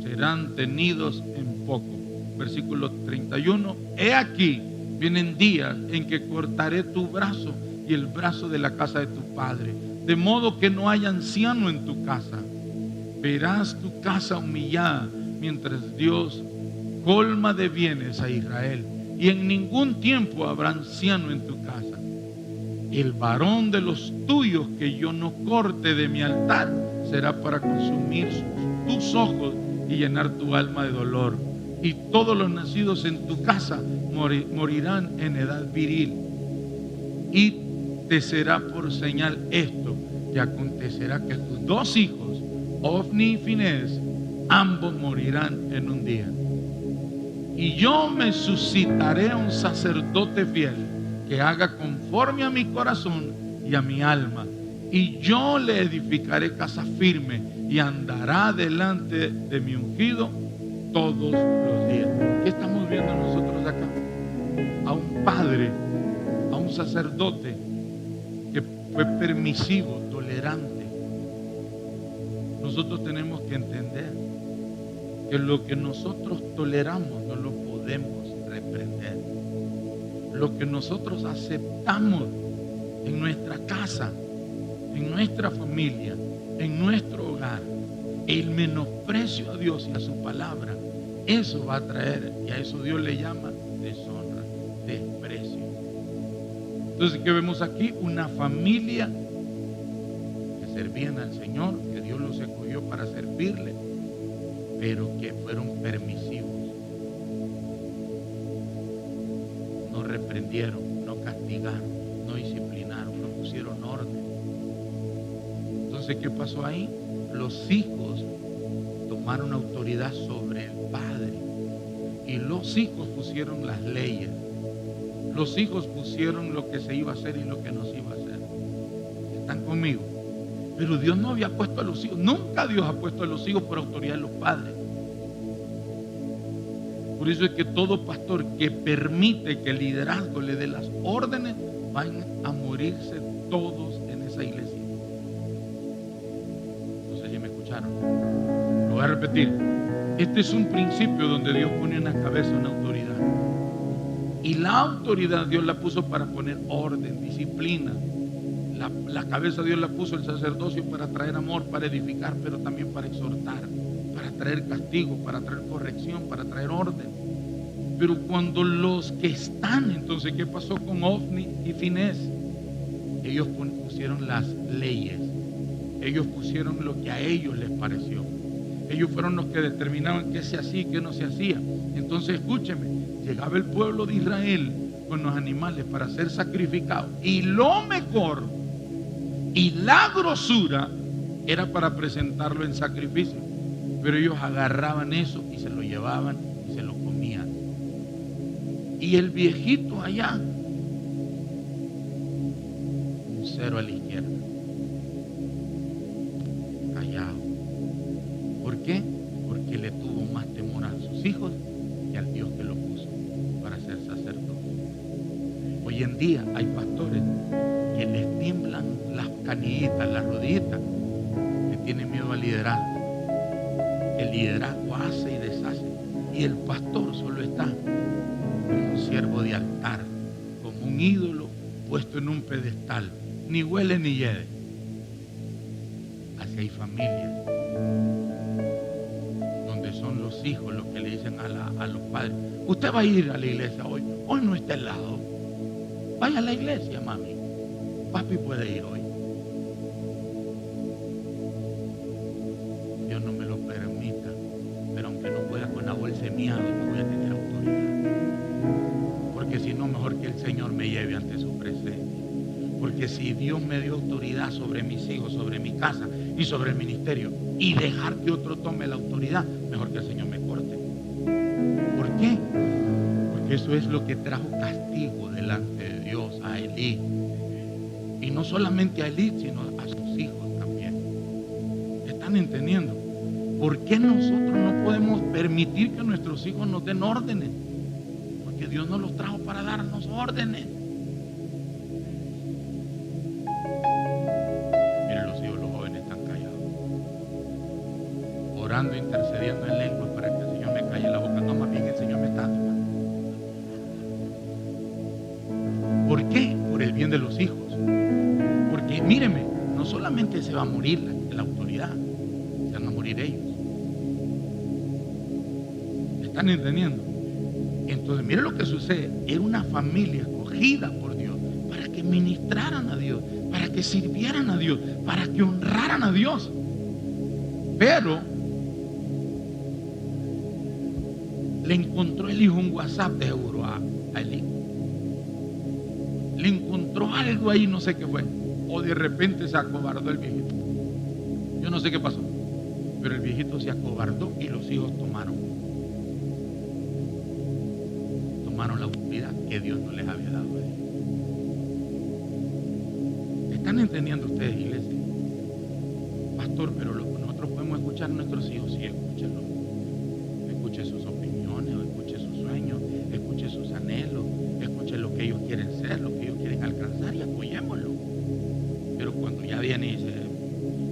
serán tenidos en poco. Versículo 31. He aquí, vienen días en que cortaré tu brazo y el brazo de la casa de tu padre, de modo que no haya anciano en tu casa. Verás tu casa humillada, mientras Dios colma de bienes a Israel, y en ningún tiempo habrá anciano en tu casa. El varón de los tuyos que yo no corte de mi altar será para consumir tus ojos y llenar tu alma de dolor. Y todos los nacidos en tu casa morirán en edad viril. Y te será por señal esto, y acontecerá que tus dos hijos, Ofni y Finés, ambos morirán en un día. Y yo me suscitaré un sacerdote fiel que haga conforme a mi corazón y a mi alma. Y yo le edificaré casa firme y andará delante de mi ungido todos los días. ¿Qué estamos viendo nosotros acá? A un padre, a un sacerdote que fue permisivo, tolerante. Nosotros tenemos que entender que lo que nosotros toleramos no lo podemos reprender. Lo que nosotros aceptamos en nuestra casa, en nuestra familia, en nuestro hogar, el menosprecio a Dios y a su palabra, eso va a traer, y a eso Dios le llama deshonra, desprecio. Entonces, ¿qué vemos aquí? Una familia que servían al Señor, que Dios los escogió para servirle, pero que fueron permisivos. No reprendieron, no castigaron, no disciplinaron, no pusieron orden. Entonces, ¿qué pasó ahí? Los hijos tomaron autoridad sobre el padre y los hijos pusieron las leyes. Los hijos pusieron lo que se iba a hacer y lo que no se iba a hacer. ¿Están conmigo? Pero Dios no había puesto a los hijos, nunca Dios ha puesto a los hijos por autoridad de los padres. Por eso es que todo pastor que permite que el liderazgo le dé las órdenes, van a morirse todos en esa iglesia. No sé si me escucharon. Lo voy a repetir. Este es un principio donde Dios pone en la cabeza una autoridad. Y la autoridad Dios la puso para poner orden, disciplina. La cabeza Dios la puso el sacerdocio para traer amor, para edificar, pero también para exhortar, para traer castigo, para traer corrección, para traer orden. Pero cuando los que están, entonces, ¿qué pasó con Ofni y Finés? Ellos pusieron las leyes, ellos pusieron lo que a ellos les pareció. Ellos fueron los que determinaban qué se hacía y qué no se hacía. Entonces, escúcheme, llegaba el pueblo de Israel con los animales para ser sacrificados, y lo mejor y la grosura era para presentarlo en sacrificio, pero ellos agarraban eso y se lo llevaban y se lo comían. Y el viejito allá, un cero a la izquierda, callado. ¿Por qué? Porque le tuvo más temor a sus hijos que al Dios que lo puso para ser sacerdote. Hoy en día hay pastores que les tiemblan las canillitas, las rodillitas, que tienen miedo al liderazgo. El liderazgo hace y deshace, y el pastor solo está como un siervo de altar, como un ídolo puesto en un pedestal, ni huele ni hiede. Así hay familias donde son los hijos los que le dicen a los padres: usted va a ir a la iglesia hoy no está helado, vaya a la iglesia, mami, papi puede ir hoy. Dios no me lo permita, pero aunque no pueda con la bolsa de miado, yo voy a tener autoridad, porque si no, mejor que el Señor me lleve ante su presencia. Porque si Dios me dio autoridad sobre mis hijos, sobre mi casa y sobre el ministerio, y dejar que otro tome la autoridad, mejor que el Señor me corte. ¿Por qué? Porque eso es lo que trajo castigo delante de Dios a Elí. Y no solamente a Elí, sino a sus hijos también. ¿Están entendiendo? ¿Por qué nosotros no podemos permitir que nuestros hijos nos den órdenes? Porque Dios nos los trajo para darnos órdenes. Miren, los hijos, los jóvenes están callados, orando, intercediendo en lenguas para que el Señor me calle la boca. No, más bien el Señor me está tocando. ¿Por qué? Por el bien de los hijos. Porque míreme, no solamente se va a morir la autoridad, se van a morir ellos. ¿Están entendiendo? Entonces, mire lo que sucede. Era una familia escogida por Dios para que ministraran a Dios, para que sirvieran a Dios, para que honraran a Dios. Pero le encontró el hijo un WhatsApp de seguro a Elí. Le encontró algo ahí, no sé qué fue. O de repente se acobardó el viejito. Yo no sé qué pasó, pero el viejito se acobardó y los hijos tomaron. tomaron la autoridad que Dios no les había dado a ellos. ¿Están entendiendo ustedes, iglesia? Pastor, pero nosotros podemos escuchar a nuestros hijos. Sí, escúchenlo. Escuche sus opiniones, escuche sus sueños, escuche sus anhelos, escuche lo que ellos quieren ser, lo que ellos quieren alcanzar y apoyémoslo. Pero cuando ya viene y dice,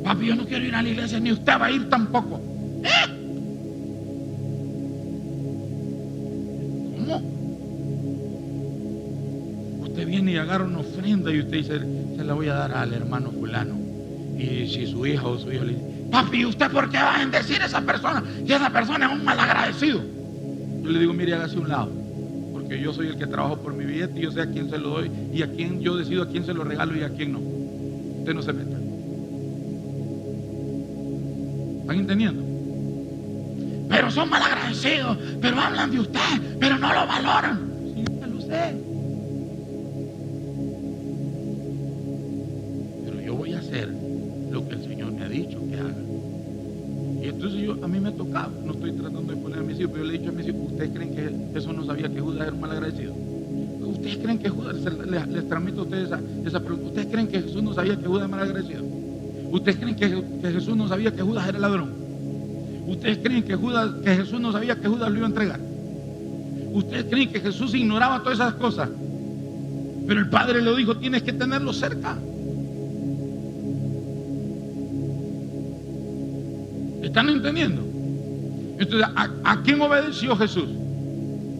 papi, yo no quiero ir a la iglesia, ni usted va a ir tampoco. ¿Cómo? Usted viene y agarra una ofrenda y usted dice, se la voy a dar al hermano fulano. Y si su hija o su hijo le dice, papi, ¿usted por qué va a bendecir a esa persona? Y esa persona es un malagradecido. Yo le digo, mire, hágase un lado, porque yo soy el que trabajo por mi billete y yo sé a quién se lo doy y a quién yo decido a quién se lo regalo y a quién no. Usted no se meta. ¿Están entendiendo? Pero son malagradecidos, pero hablan de usted, pero no lo valoran. Sí, yo lo sé. Pero yo voy a hacer lo que el Señor me ha dicho que haga. Y entonces a mí me ha tocado, no estoy tratando de poner a mis hijos, pero yo le he dicho a mis hijos, ¿ustedes creen que Jesús no sabía que Judas era un malagradecido? ¿Ustedes creen que Judas, les transmito a ustedes esa pregunta, ¿ustedes creen que Jesús no sabía que Judas era malagradecido? ¿Ustedes creen que Jesús no sabía que Judas era ladrón? ¿Ustedes creen que Jesús no sabía que Judas lo iba a entregar? ¿Ustedes creen que Jesús ignoraba todas esas cosas? Pero el Padre le dijo, tienes que tenerlo cerca. ¿Están entendiendo? Entonces, ¿a quién obedeció Jesús?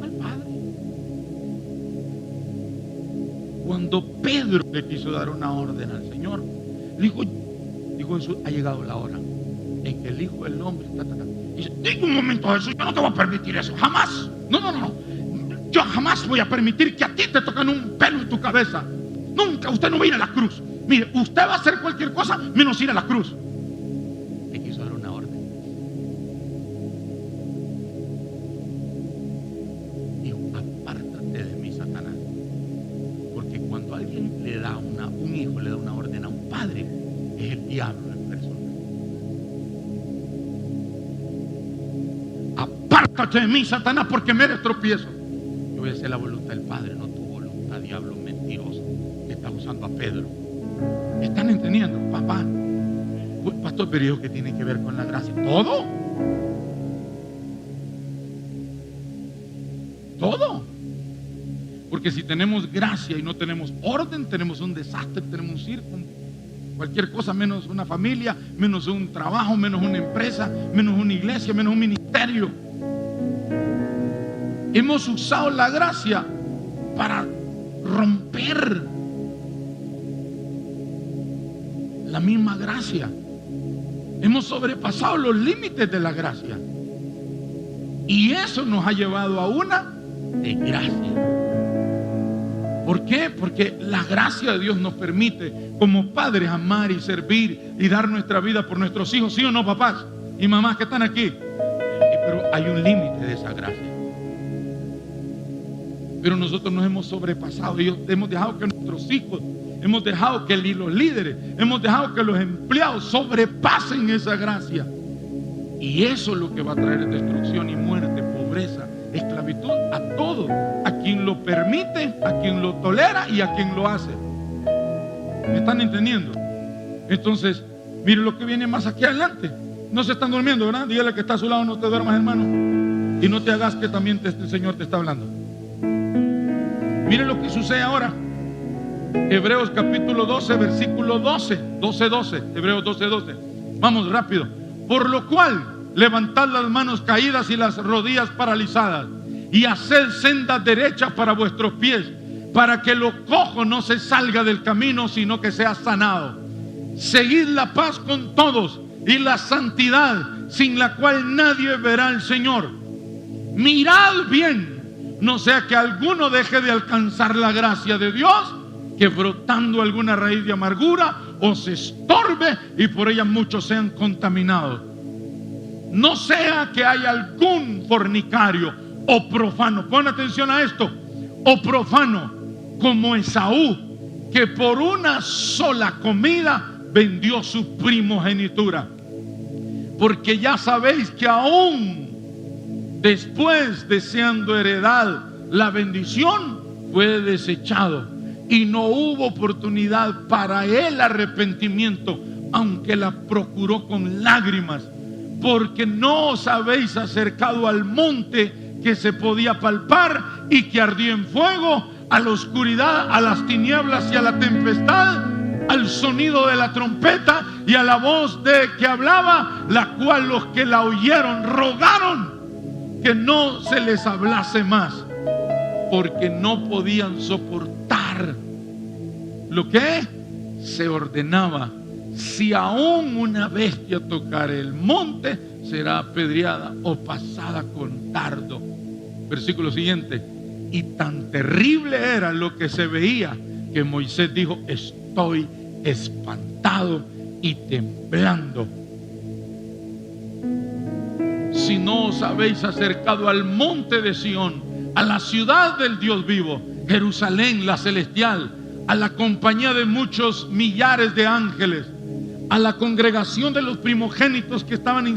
Al Padre. Cuando Pedro le quiso dar una orden al Señor, le dijo Jesús, ha llegado la hora en que el Hijo del Hombre está atacando. Dice, digo un momento, Jesús, yo no te voy a permitir eso, jamás. No. Yo jamás voy a permitir que a ti te toquen un pelo en tu cabeza. Nunca, usted no va a ir a la cruz. Mire, usted va a hacer cualquier cosa menos ir a la cruz. Le quiso dar una orden. Dijo, apártate de mí, Satanás. Porque cuando alguien le da un hijo le da una orden a un padre, es el diablo en persona. Apártate de mí, Satanás, porque me eres tropiezo. Yo voy a hacer la voluntad del Padre, no tu voluntad, diablo mentiroso, que está usando a Pedro. ¿Están entendiendo, papá? Pastor, pero ¿eso qué tiene que ver con la gracia? ¿Todo? ¿Todo? Porque si tenemos gracia y no tenemos orden, tenemos un desastre, tenemos un circo, cualquier cosa menos una familia, menos un trabajo, menos una empresa, menos una iglesia, menos un ministerio. Hemos usado la gracia para romper la misma gracia. Hemos sobrepasado los límites de la gracia. Y eso nos ha llevado a una desgracia. ¿Por qué? Porque la gracia de Dios nos permite como padres amar y servir y dar nuestra vida por nuestros hijos, ¿sí o no, papás y mamás que están aquí? Pero hay un límite de esa gracia. Pero nosotros nos hemos sobrepasado y hemos dejado que nuestros hijos, hemos dejado que los líderes, hemos dejado que los empleados sobrepasen esa gracia. Y eso es lo que va a traer destrucción y muerte, pobreza, esclavitud a todos, a quien lo permite, a quien lo tolera y a quien lo hace. ¿Me están entendiendo? Entonces, mire lo que viene más aquí adelante. No se están durmiendo, ¿verdad? Dígale que está a su lado, no te duermas, hermano. Y no te hagas que también el Señor te está hablando. Mire lo que sucede ahora. Hebreos capítulo 12, versículo 12. Hebreos 12. Vamos rápido. Por lo cual, levantad las manos caídas y las rodillas paralizadas, y haced sendas derechas para vuestros pies, para que lo cojo no se salga del camino, sino que sea sanado. Seguid la paz con todos y la santidad, sin la cual nadie verá al Señor. Mirad bien, no sea que alguno deje de alcanzar la gracia de Dios, que brotando alguna raíz de amargura os estorbe y por ella muchos sean contaminados. No sea que haya algún fornicario o profano, pon atención a esto, o profano como Esaú, que por una sola comida vendió su primogenitura. Porque ya sabéis que aún después, deseando heredad, la bendición, fue desechado y no hubo oportunidad para el arrepentimiento, aunque la procuró con lágrimas, porque no os habéis acercado al monte que se podía palpar y que ardía en fuego, a la oscuridad, a las tinieblas y a la tempestad, al sonido de la trompeta y a la voz de que hablaba, la cual los que la oyeron rogaron que no se les hablase más, porque no podían soportar lo que se ordenaba: si aún una bestia tocare el monte, será apedreada o pasada con dardo. Versículo siguiente: y tan terrible era lo que se veía, que Moisés dijo: estoy espantado y temblando. Si no os habéis acercado al monte de Sión, a la ciudad del Dios vivo, Jerusalén la celestial, a la compañía de muchos millares de ángeles, a la congregación de los primogénitos que estaban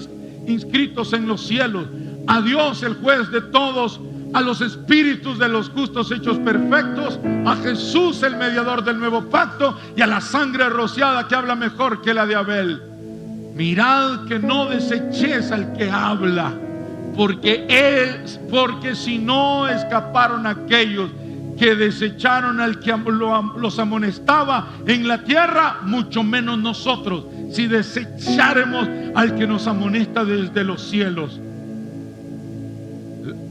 inscritos en los cielos, a Dios el juez de todos, a los espíritus de los justos hechos perfectos, a Jesús el mediador del nuevo pacto, y a la sangre rociada que habla mejor que la de Abel. Mirad que no desechéis al que habla, porque si no escaparon aquellos que desecharon al que los amonestaba en la tierra, mucho menos nosotros, si desecharemos al que nos amonesta desde los cielos.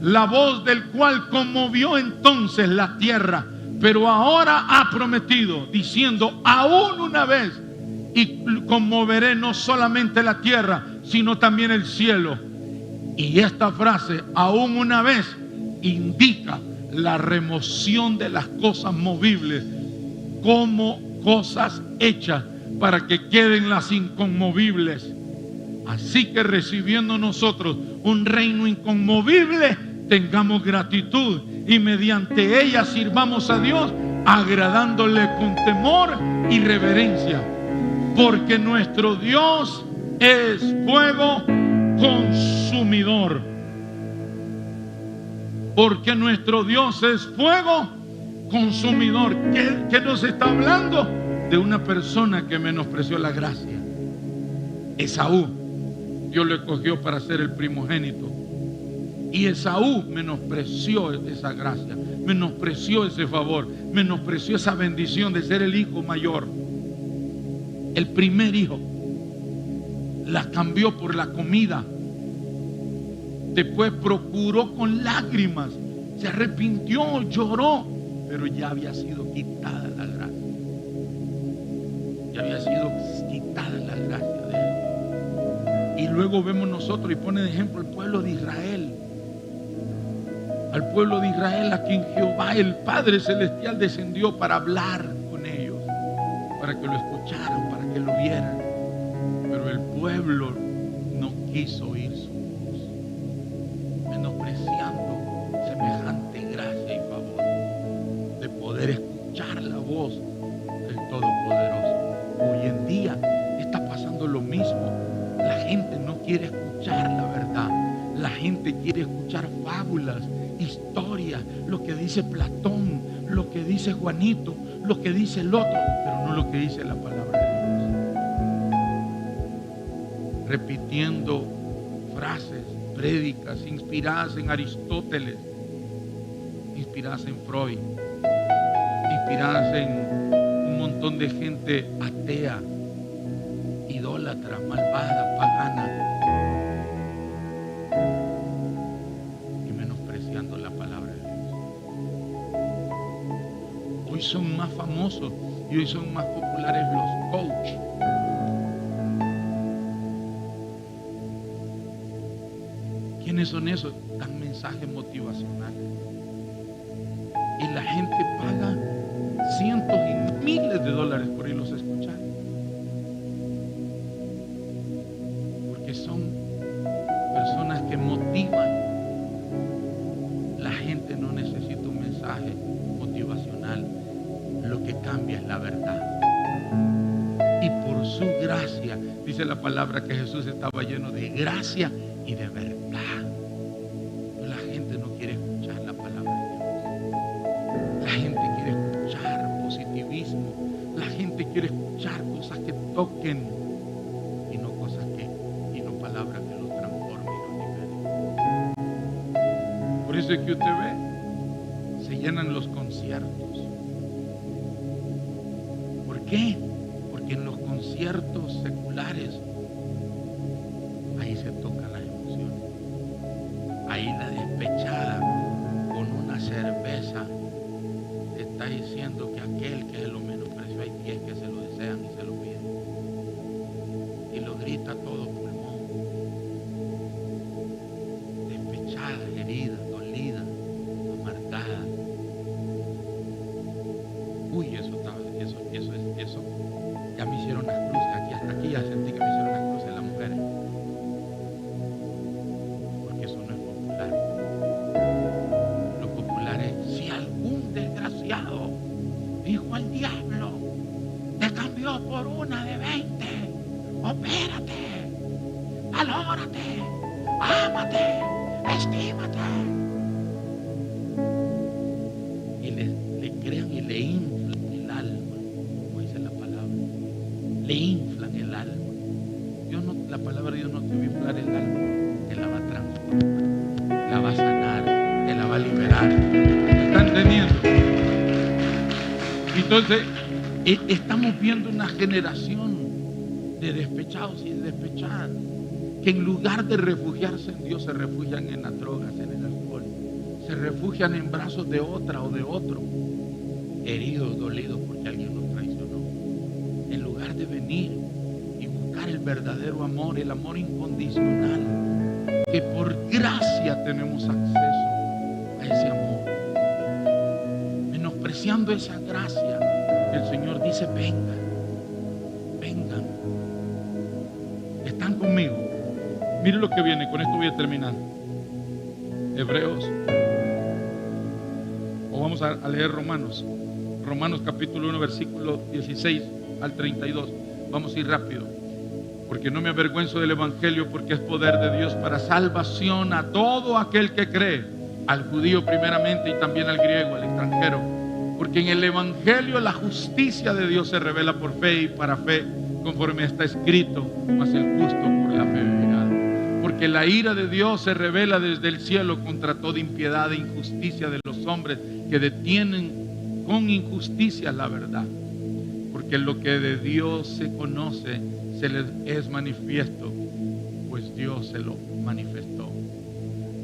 La voz del cual conmovió entonces la tierra, pero ahora ha prometido, diciendo: aún una vez, y conmoveré no solamente la tierra, sino también el cielo. Y esta frase, aún una vez, indica la remoción de las cosas movibles como cosas hechas para que queden las inconmovibles. Así que, recibiendo nosotros un reino inconmovible, tengamos gratitud y mediante ella sirvamos a Dios, agradándole con temor y reverencia, porque nuestro Dios es fuego consumidor. Porque nuestro Dios es fuego consumidor. ¿Qué nos está hablando? De una persona que menospreció la gracia. Esaú, Dios lo escogió para ser el primogénito, y Esaú menospreció esa gracia, menospreció ese favor, menospreció esa bendición de ser el hijo mayor, el primer hijo. La cambió por la comida. Después procuró con lágrimas, se arrepintió, lloró, pero ya había sido quitada la gracia. Ya había sido quitada la gracia de él. Y luego vemos nosotros, y pone de ejemplo el pueblo de Israel. Al pueblo de Israel, a quien Jehová el Padre Celestial descendió para hablar con ellos, para que lo escucharan, para que lo vieran. Pero el pueblo no quiso oír su voz, menospreciando semejante gracia y favor de poder escuchar la voz del Todopoderoso. Hoy en día está pasando lo mismo. La gente no quiere escuchar la verdad. La gente quiere escuchar fábulas, historias, lo que dice Platón, lo que dice Juanito, lo que dice el otro, pero no lo que dice la palabra de Dios. Repitiendo frases, prédicas inspiradas en Aristóteles, inspiradas en Freud, inspiradas en un montón de gente atea, idólatra, malvada, pagana, y menospreciando la palabra de Dios. Hoy son más famosos y hoy son más populares los coaches. ¿Quiénes son esos? Dan mensajes motivacionales. Y la gente paga cientos y miles de dólares por irlos a escuchar. Porque son personas que motivan. La gente no necesita un mensaje motivacional. Lo que cambia es la verdad. Y por su gracia, dice la palabra que Jesús estaba lleno de gracia y de verdad. La gente no quiere escuchar la palabra de Dios. quiere escuchar cosas que toquen y no palabras que lo transformen y lo liberen. Por eso es que usted ve, se llenan los conciertos. ¿Por qué? Porque en los conciertos seculares ahí se tocan las emociones. Ahí la despechada con una cerveza te está diciendo que aquel que se lo menospreció, hay 10 que se lo desean y se lo piden. Y lo grita a todo pulmón. Despechada, herida, dolida, amargada. Uy, eso. Ya me hicieron las cruces aquí, hasta aquí ya sentí que me hicieron las cruces las mujeres. Porque eso no es popular. Lo popular es, si algún desgraciado dijo al diablo, te cambió por una de 20, opérate, valórate, ámate, estímate. Y le crean y le inflan el alma, como dice la palabra. Le inflan el alma. La palabra de Dios no te va a inflar el alma, te la va a transformar, la va a sanar, te la va a liberar. ¿Me están entendiendo? Entonces, estamos viendo una generación de despechados y de despechadas que en lugar de refugiarse en Dios, se refugian en las drogas, en el alcohol, se refugian en brazos de otra o de otro, heridos, dolidos porque alguien los traicionó. En lugar de venir y buscar el verdadero amor, el amor incondicional, que por gracia tenemos acceso a ese amor, menospreciando esa gracia, el Señor dice: vengan, vengan. ¿Están conmigo? Miren lo que viene, con esto voy a terminar. Hebreos, o vamos a leer Romanos capítulo 1, versículo 16 al 32. Vamos a ir rápido, porque no me avergüenzo del evangelio, porque es poder de Dios para salvación a todo aquel que cree, al judío primeramente y también al griego, al extranjero, porque en el evangelio la justicia de Dios se revela por fe y para fe, conforme está escrito: mas el justo por la fe vivirá. Porque la ira de Dios se revela desde el cielo contra toda impiedad e injusticia de los hombres que detienen con injusticia la verdad. Porque lo que de Dios se conoce se les es manifiesto, pues Dios se lo manifestó.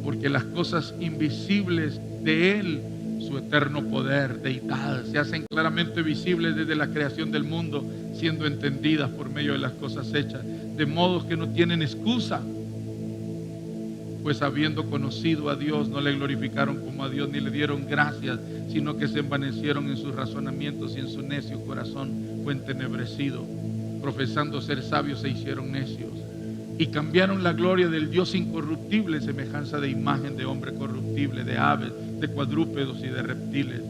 Porque las cosas invisibles de Él, su eterno poder, deidad, se hacen claramente visibles desde la creación del mundo, siendo entendidas por medio de las cosas hechas, de modo que no tienen excusa. Pues habiendo conocido a Dios, no le glorificaron como a Dios, ni le dieron gracias, sino que se envanecieron en sus razonamientos, y en su necio corazón fue entenebrecido. Profesando ser sabios, se hicieron necios, y cambiaron la gloria del Dios incorruptible, semejanza de imagen de hombre corruptible, de aves, de cuadrúpedos y de reptiles.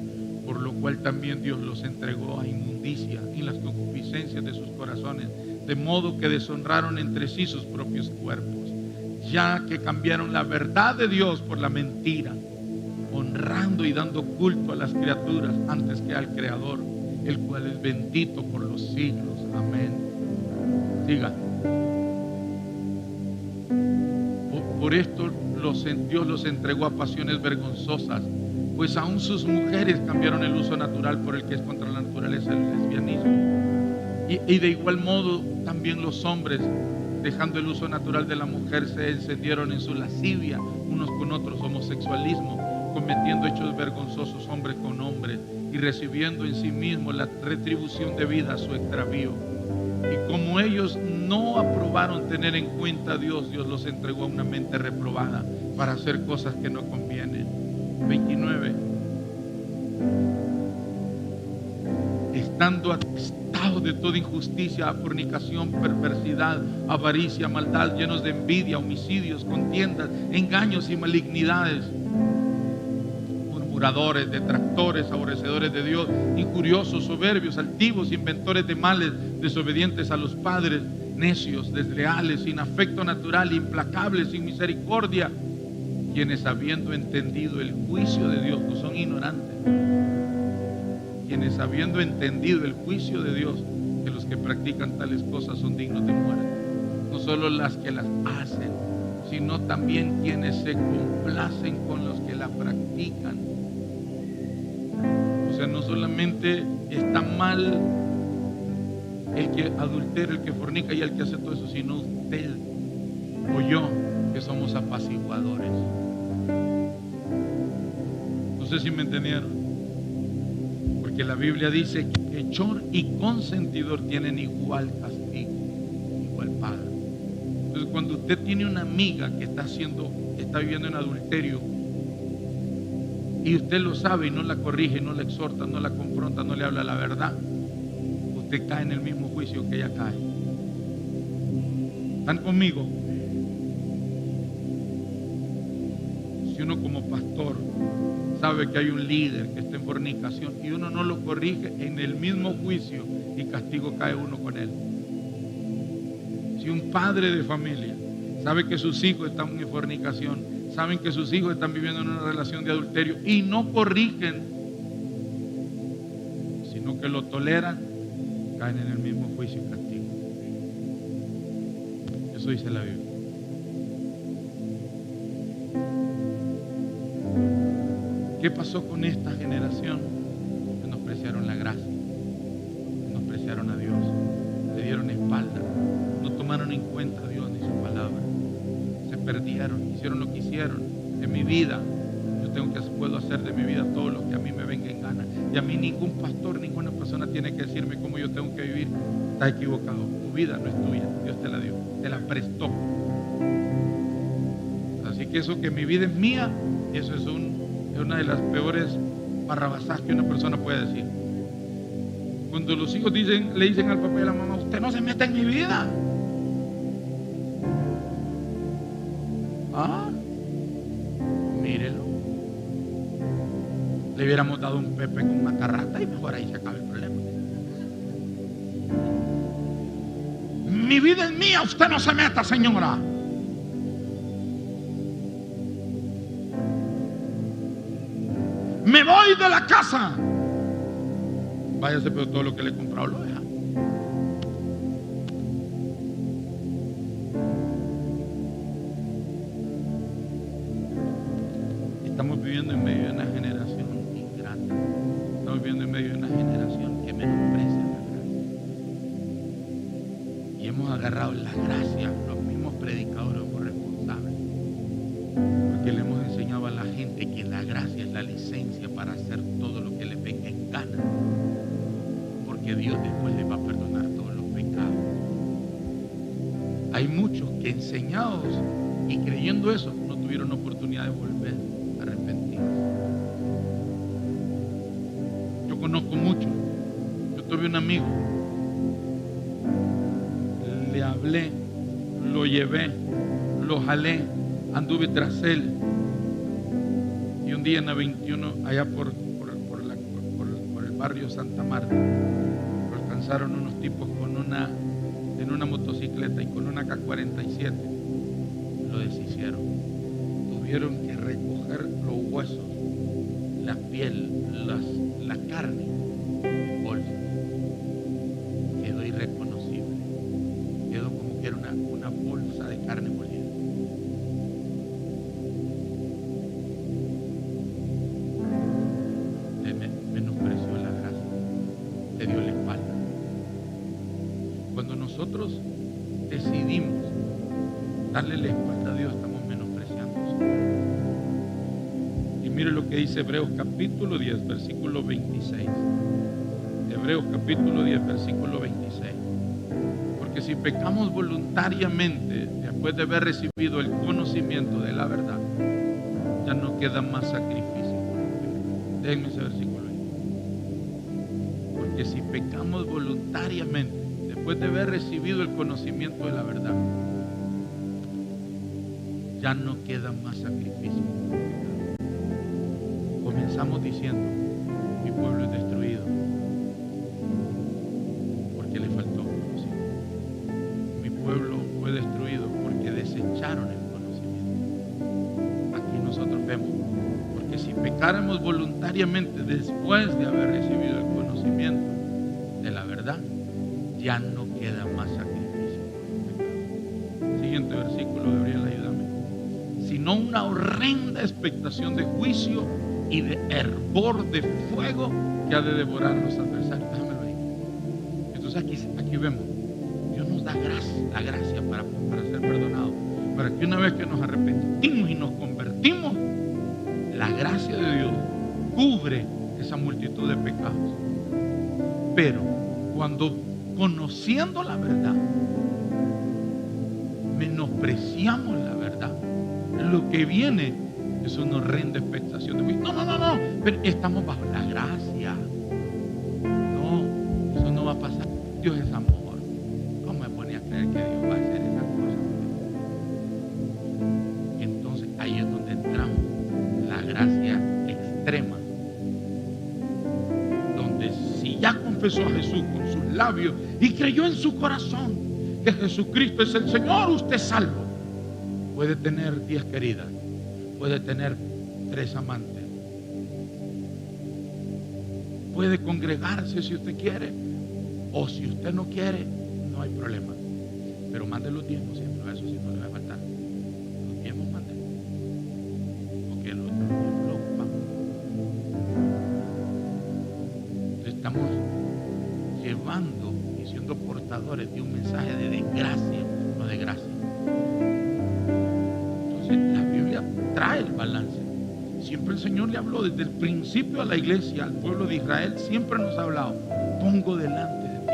Por lo cual también Dios los entregó a inmundicia en las concupiscencias de sus corazones, de modo que deshonraron entre sí sus propios cuerpos, ya que cambiaron la verdad de Dios por la mentira, honrando y dando culto a las criaturas antes que al Creador, el cual es bendito por los siglos. Amén. Siga. Por esto Dios los entregó a pasiones vergonzosas, pues aún sus mujeres cambiaron el uso natural por el que es contra la naturaleza, el lesbianismo. Y de igual modo también los hombres, dejando el uso natural de la mujer, se encendieron en su lascivia unos con otros, homosexualismo, cometiendo hechos vergonzosos hombres con hombres, y recibiendo en sí mismos la retribución debida a su extravío. Y como ellos no aprobaron tener en cuenta a Dios, Dios los entregó a una mente reprobada para hacer cosas que no convienen. 29. Estando atestados de toda injusticia, fornicación, perversidad, avaricia, maldad, llenos de envidia, homicidios, contiendas, engaños y malignidades, murmuradores, detractores, aborrecedores de Dios, injuriosos, soberbios, altivos, inventores de males, desobedientes a los padres, necios, desleales, sin afecto natural, implacables, sin misericordia, quienes habiendo entendido el juicio de Dios, no son ignorantes, quienes habiendo entendido el juicio de Dios, que practican tales cosas son dignos de muerte. No solo las que las hacen, sino también quienes se complacen con los que la practican. O sea, no solamente está mal el que adultera, el que fornica y el que hace todo eso, sino usted o yo, que somos apaciguadores. No sé si me entendieron, porque la Biblia dice que hechor y consentidor tienen igual castigo, igual paga. Entonces, cuando usted tiene una amiga que está viviendo en adulterio y usted lo sabe y no la corrige, no la exhorta, no la confronta, no le habla la verdad, usted cae en el mismo juicio que ella cae. ¿Están conmigo? Si uno como pastor sabe que hay un líder que está en fornicación y uno no lo corrige, en el mismo juicio y castigo cae uno con él. Si un padre de familia sabe que sus hijos están en fornicación, saben que sus hijos están viviendo en una relación de adulterio y no corrigen, sino que lo toleran, caen en el mismo juicio y castigo. Eso dice la Biblia. ¿Qué pasó con esta generación? Menospreciaron la gracia, menospreciaron a Dios, le dieron espalda, no tomaron en cuenta a Dios ni su palabra, se perdieron, hicieron lo que hicieron. En mi vida, puedo hacer de mi vida todo lo que a mí me venga en gana, y a mí ningún pastor, ninguna persona tiene que decirme cómo yo tengo que vivir. Está equivocado. Tu vida no es tuya, Dios te la dio, te la prestó. Así que eso que mi vida es mía, eso es una de las peores barrabasadas que una persona puede decir. Cuando los hijos le dicen al papá y a la mamá: usted no se meta en mi vida. Mírelo. Le hubiéramos dado un pepe con una carrata y mejor ahí se acaba el problema. Mi vida es mía, usted no se meta, señora. Me voy de la casa. Váyase, pero todo lo que le he comprado lo deja. Estamos viviendo en medio de una generación ingrata. Estamos viviendo en medio de una generación que menosprecia la gracia. Y hemos agarrado la gracia, los mismos predicadores como responsables, porque le hemos enseñado a la gente que la gracia es la licencia para hacer todo lo que le venga en gana, porque Dios después les va a perdonar todos los pecados. Hay muchos que, enseñados y creyendo eso, no tuvieron oportunidad de volver a arrepentirse. Yo conozco mucho. Yo tuve un amigo, le hablé, lo llevé, lo jalé, anduve tras él, y un día en la 21, allá por el barrio Santa Marta, lo alcanzaron unos tipos en una motocicleta y con una K-47, lo deshicieron. Tuvieron que recoger los huesos, la piel, la carne en bolsa. Quedó irreconocible. Quedó como que era una bolsa de carne molida. Menospreció la gracia, le dio la espalda. Cuando nosotros decidimos darle la espalda a Dios, estamos menospreciando su gracia. Y mire lo que dice Hebreos capítulo 10, versículo 26. Hebreos capítulo 10, versículo 26. Porque si pecamos voluntariamente después de haber recibido el conocimiento de la verdad, ya no queda más sacrificio. Déjenme ese versículo ahí. Porque si pecamos voluntariamente después de haber recibido el conocimiento de la verdad, ya no queda más sacrificio. Comenzamos diciendo: mi pueblo es destruido porque le faltó conocimiento. Mi pueblo fue destruido porque desecharon el conocimiento. Aquí nosotros vemos, porque si pecáramos voluntariamente después de haber recibido el conocimiento de la verdad, ya no queda más sacrificio por los pecados. Siguiente versículo, Gabriel, ayúdame. Sino una horrenda expectación de juicio y de hervor de fuego que ha de devorar a los adversarios. Déjamelo ahí. Entonces aquí vemos, Dios nos da la gracia para ser perdonados, para que una vez que nos arrepentimos y nos convertimos, la gracia de Dios cubre esa multitud de pecados. Pero cuando, conociendo la verdad, menospreciamos la verdad, lo que viene es una horrenda expectación de juicio. No, pero estamos bajo la gracia. No, eso no va a pasar. Dios es amor. ¿Cómo me ponía a creer que Dios va a hacer esas cosas? Entonces ahí es donde entramos, la gracia extrema, donde si ya confesó a Jesús con sus labios y creyó en su corazón que Jesucristo es el Señor, usted es salvo. Puede tener 10 queridas, puede tener 3 amantes, puede congregarse si usted quiere, o si usted no quiere, no hay problema. Pero mande los diezmos siempre, eso sí no le va a faltar. Los diezmos mande, porque el otro no lo ocupa. Estamos llevando y siendo portadores de un mensaje de desgracia, no de gracia. Entonces la Biblia trae el balance. Siempre el Señor le habló desde el principio a la iglesia, al pueblo de Israel, siempre nos ha hablado: pongo delante de ti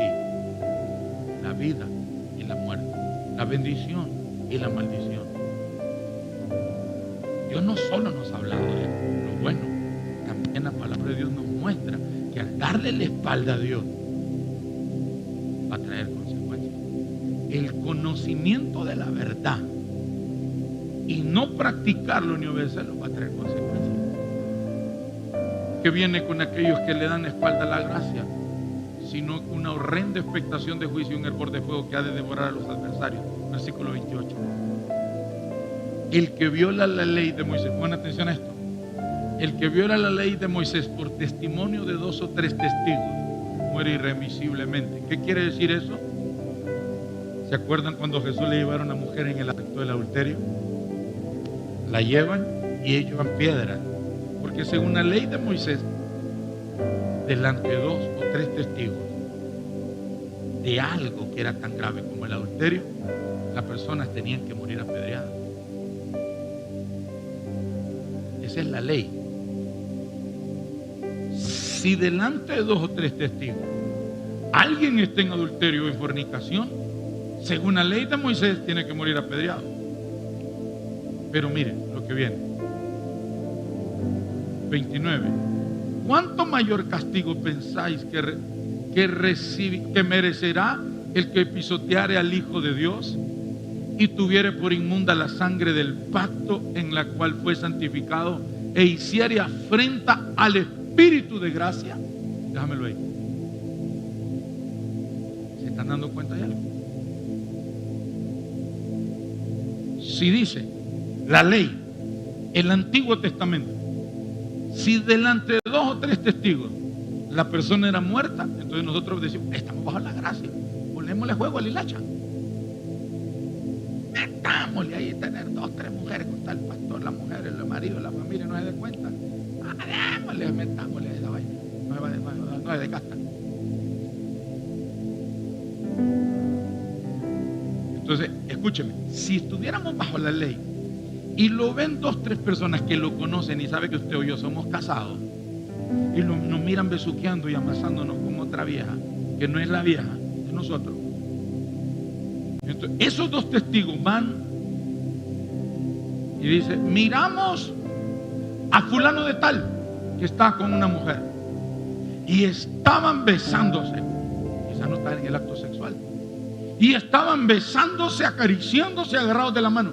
la vida y la muerte, la bendición y la maldición. Dios no solo nos ha hablado de lo bueno, también la palabra de Dios nos muestra que al darle la espalda a Dios va a traer consecuencias. El conocimiento de la verdad y no practicarlo ni obedecerlo va a traer consecuencias. ¿Qué viene con aquellos que le dan espalda a la gracia? Sino una horrenda expectación de juicio y un hervor de fuego que ha de devorar a los adversarios. Versículo 28. El que viola la ley de Moisés, pon atención a esto, el que viola la ley de Moisés por testimonio de 2 o 3 testigos muere irremisiblemente. ¿Qué quiere decir eso? ¿Se acuerdan cuando Jesús le llevaron a una mujer en el acto del adulterio? La llevan y ellos llevan piedras, porque según la ley de Moisés, delante de 2 o 3 testigos de algo que era tan grave como el adulterio, las personas tenían que morir apedreadas. Esa es la ley. Si delante de 2 o 3 testigos alguien está en adulterio o en fornicación, según la ley de Moisés tiene que morir apedreado. Pero miren lo que viene. 29. ¿Cuánto mayor castigo pensáis que merecerá el que pisoteare al Hijo de Dios y tuviere por inmunda la sangre del pacto en la cual fue santificado e hiciere afrenta al Espíritu de gracia? Déjamelo ahí. ¿Se están dando cuenta de algo? Si dice la ley, el Antiguo Testamento, si delante de 2 o 3 testigos la persona era muerta, entonces nosotros decimos: estamos bajo la gracia, ponémosle juego a la hilacha, metámosle ahí tener 2 o 3 mujeres, con tal pastor, la mujer, el marido, la familia no se dé cuenta, démosle, metámosle esa vaina, no se desgasta. Entonces escúcheme, si estuviéramos bajo la ley y lo ven 2 o 3 personas que lo conocen y saben que usted o yo somos casados, y nos miran besuqueando y amasándonos con otra vieja, que no es la vieja, es nosotros. Entonces, esos 2 testigos van y dicen: miramos a fulano de tal que está con una mujer y estaban besándose. Quizás no estaban en el acto sexual, y estaban besándose, acariciándose, agarrados de la mano.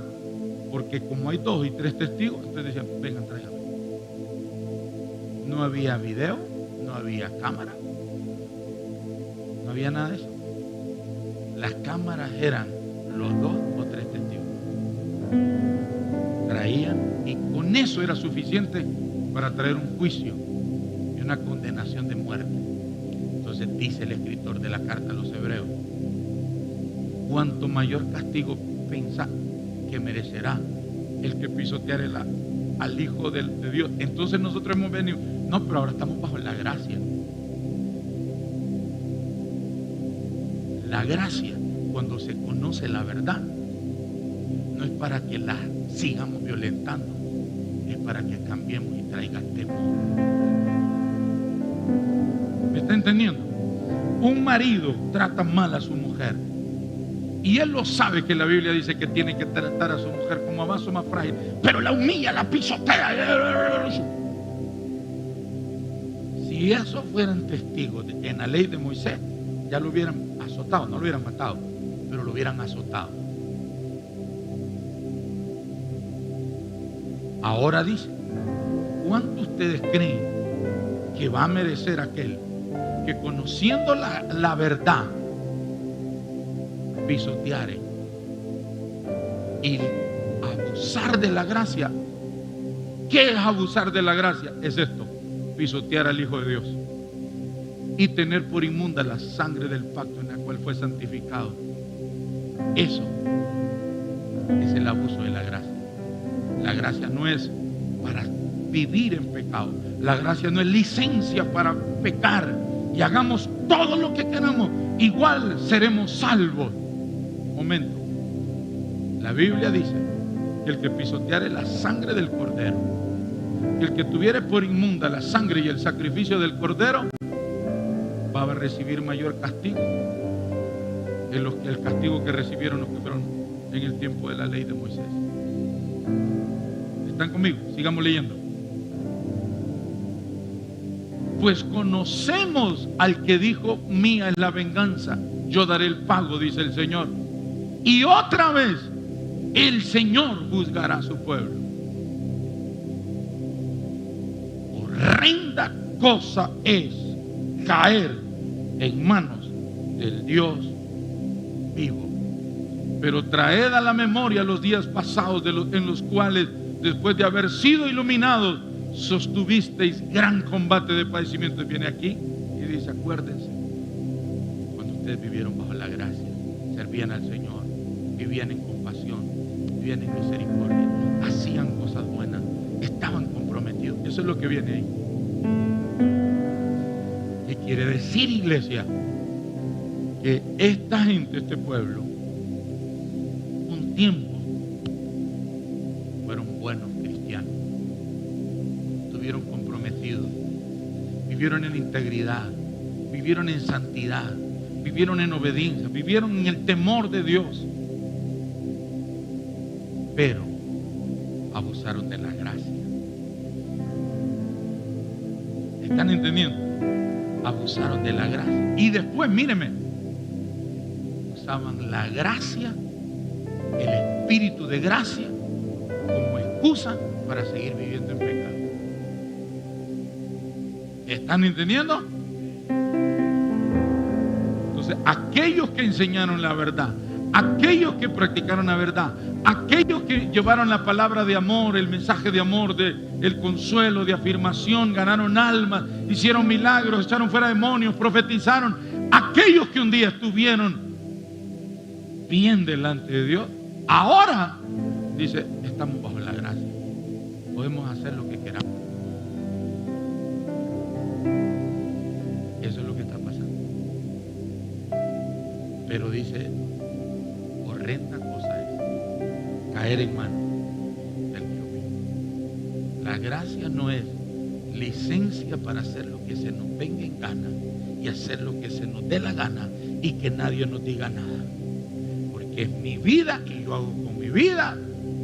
Porque como hay 2 y 3 testigos, entonces decían: vengan, tráiganme. No había video, no había cámara, no había nada de eso. Las cámaras eran los 2 o 3 testigos. Traían, y con eso era suficiente para traer un juicio y una condenación de muerte. Entonces dice el escritor de la carta a los Hebreos: cuanto mayor castigo pensá que merecerá el que pisoteare al Hijo de Dios. Entonces nosotros hemos venido, no, pero ahora estamos bajo la gracia. La gracia, cuando se conoce la verdad, no es para que la sigamos violentando, es para que cambiemos y traiga temor. ¿Me está entendiendo? Un marido trata mal a su mujer y él lo sabe, que la Biblia dice que tiene que tratar a su mujer como a vaso más frágil, pero la humilla, la pisotea. Si esos fueran testigos de que en la ley de Moisés ya lo hubieran azotado, no lo hubieran matado, pero lo hubieran azotado. Ahora dice, ¿cuánto ustedes creen que va a merecer aquel que, conociendo la verdad, pisoteare y abusar de la gracia? ¿Qué es abusar de la gracia? Es esto: pisotear al Hijo de Dios y tener por inmunda la sangre del pacto en la cual fue santificado. Eso es el abuso de la gracia. La gracia no es para vivir en pecado. La gracia no es licencia para pecar y hagamos todo lo que queramos, igual seremos salvos. Momento. La Biblia dice que el que pisoteare la sangre del cordero, que el que tuviere por inmunda la sangre y el sacrificio del cordero, va a recibir mayor castigo que el castigo que recibieron los que fueron en el tiempo de la ley de Moisés. ¿Están conmigo? Sigamos leyendo. Pues conocemos al que dijo: mía es la venganza, yo daré el pago, dice el Señor. Y otra vez el Señor juzgará a su pueblo. Horrenda cosa es caer en manos del Dios vivo. Pero traed a la memoria los días pasados en los cuales, después de haber sido iluminados, sostuvisteis gran combate de padecimientos. Viene aquí y dice: acuérdense cuando ustedes vivieron bajo la gracia, servían al Señor, vivían en compasión, vivían en misericordia, hacían cosas buenas, estaban comprometidos. Eso es lo que viene ahí. ¿Qué quiere decir, iglesia? Que esta gente, este pueblo, un tiempo fueron buenos cristianos, estuvieron comprometidos, vivieron en integridad, vivieron en santidad, vivieron en obediencia, vivieron en el temor de Dios, pero abusaron de la gracia. ¿Están entendiendo? Abusaron de la gracia. Y después, míreme, usaban la gracia, el espíritu de gracia, como excusa para seguir viviendo en pecado. ¿Están entendiendo? Entonces, aquellos que enseñaron la verdad, aquellos que practicaron la verdad, aquellos que llevaron la palabra de amor, el mensaje de amor, el consuelo, de afirmación, ganaron almas, hicieron milagros, echaron fuera demonios, profetizaron, aquellos que un día estuvieron bien delante de Dios, ahora dice: estamos bajo la gracia, podemos hacer lo que queramos. Eso es lo que está pasando. Pero dice: horrenda cosa es caer en manos del Dios vivo. La gracia no es licencia para hacer lo que se nos venga en gana y hacer lo que se nos dé la gana y que nadie nos diga nada, porque es mi vida y yo hago con mi vida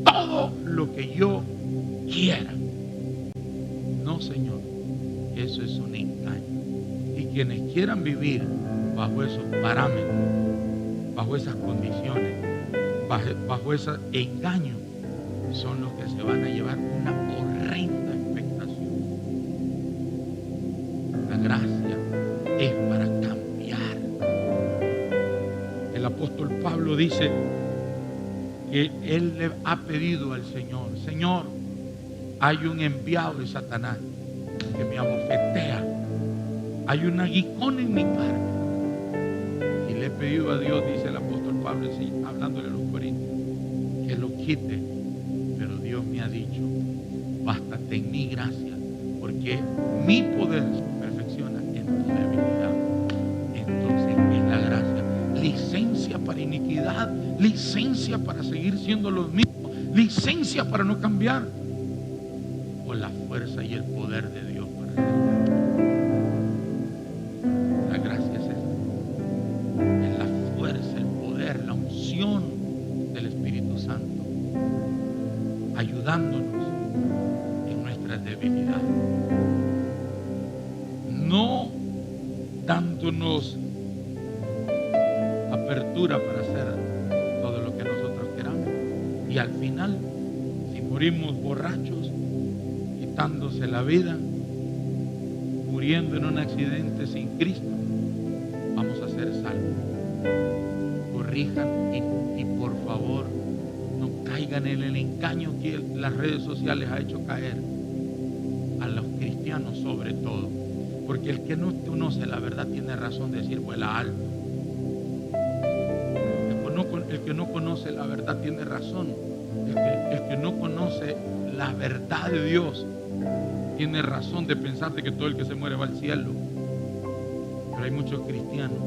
todo lo que yo quiera. No, Señor, eso es un engaño. Y quienes quieran vivir bajo esos parámetros, bajo esas condiciones, bajo ese engaño, son los que se van a llevar una horrenda expectación. La gracia es para cambiar. El apóstol Pablo dice que él le ha pedido al Señor: Señor, hay un enviado de Satanás que me abofetea, hay un aguijón en mi carne, y le he pedido a Dios, dice el apóstol Pablo hablándole a los corintios, que lo quite, pero Dios me ha dicho, bástate en mi gracia, porque mi poder se perfecciona en tu debilidad. Entonces, ¿qué es la gracia? Licencia para iniquidad, licencia para seguir siendo los mismos, licencia para no cambiar, o la fuerza y el poder de Dios para cambiar. La gracia es esa, es la fuerza, el poder, la unción del Espíritu Santo, ayudándonos en nuestras debilidades, no dándonos apertura para hacer todo lo que nosotros queramos, y al final, si morimos borrachos, quitándose la vida, muriendo en un accidente sin Cristo, vamos a ser salvos. Corrijan y por favor no caigan en el engaño que las redes sociales ha hecho caer a los cristianos, sobre todo, porque el que no conoce la verdad tiene razón de decir vuela alto. El que no conoce la verdad tiene razón. El que no conoce la verdad de Dios tiene razón de pensar de que todo el que se muere va al cielo. Pero hay muchos cristianos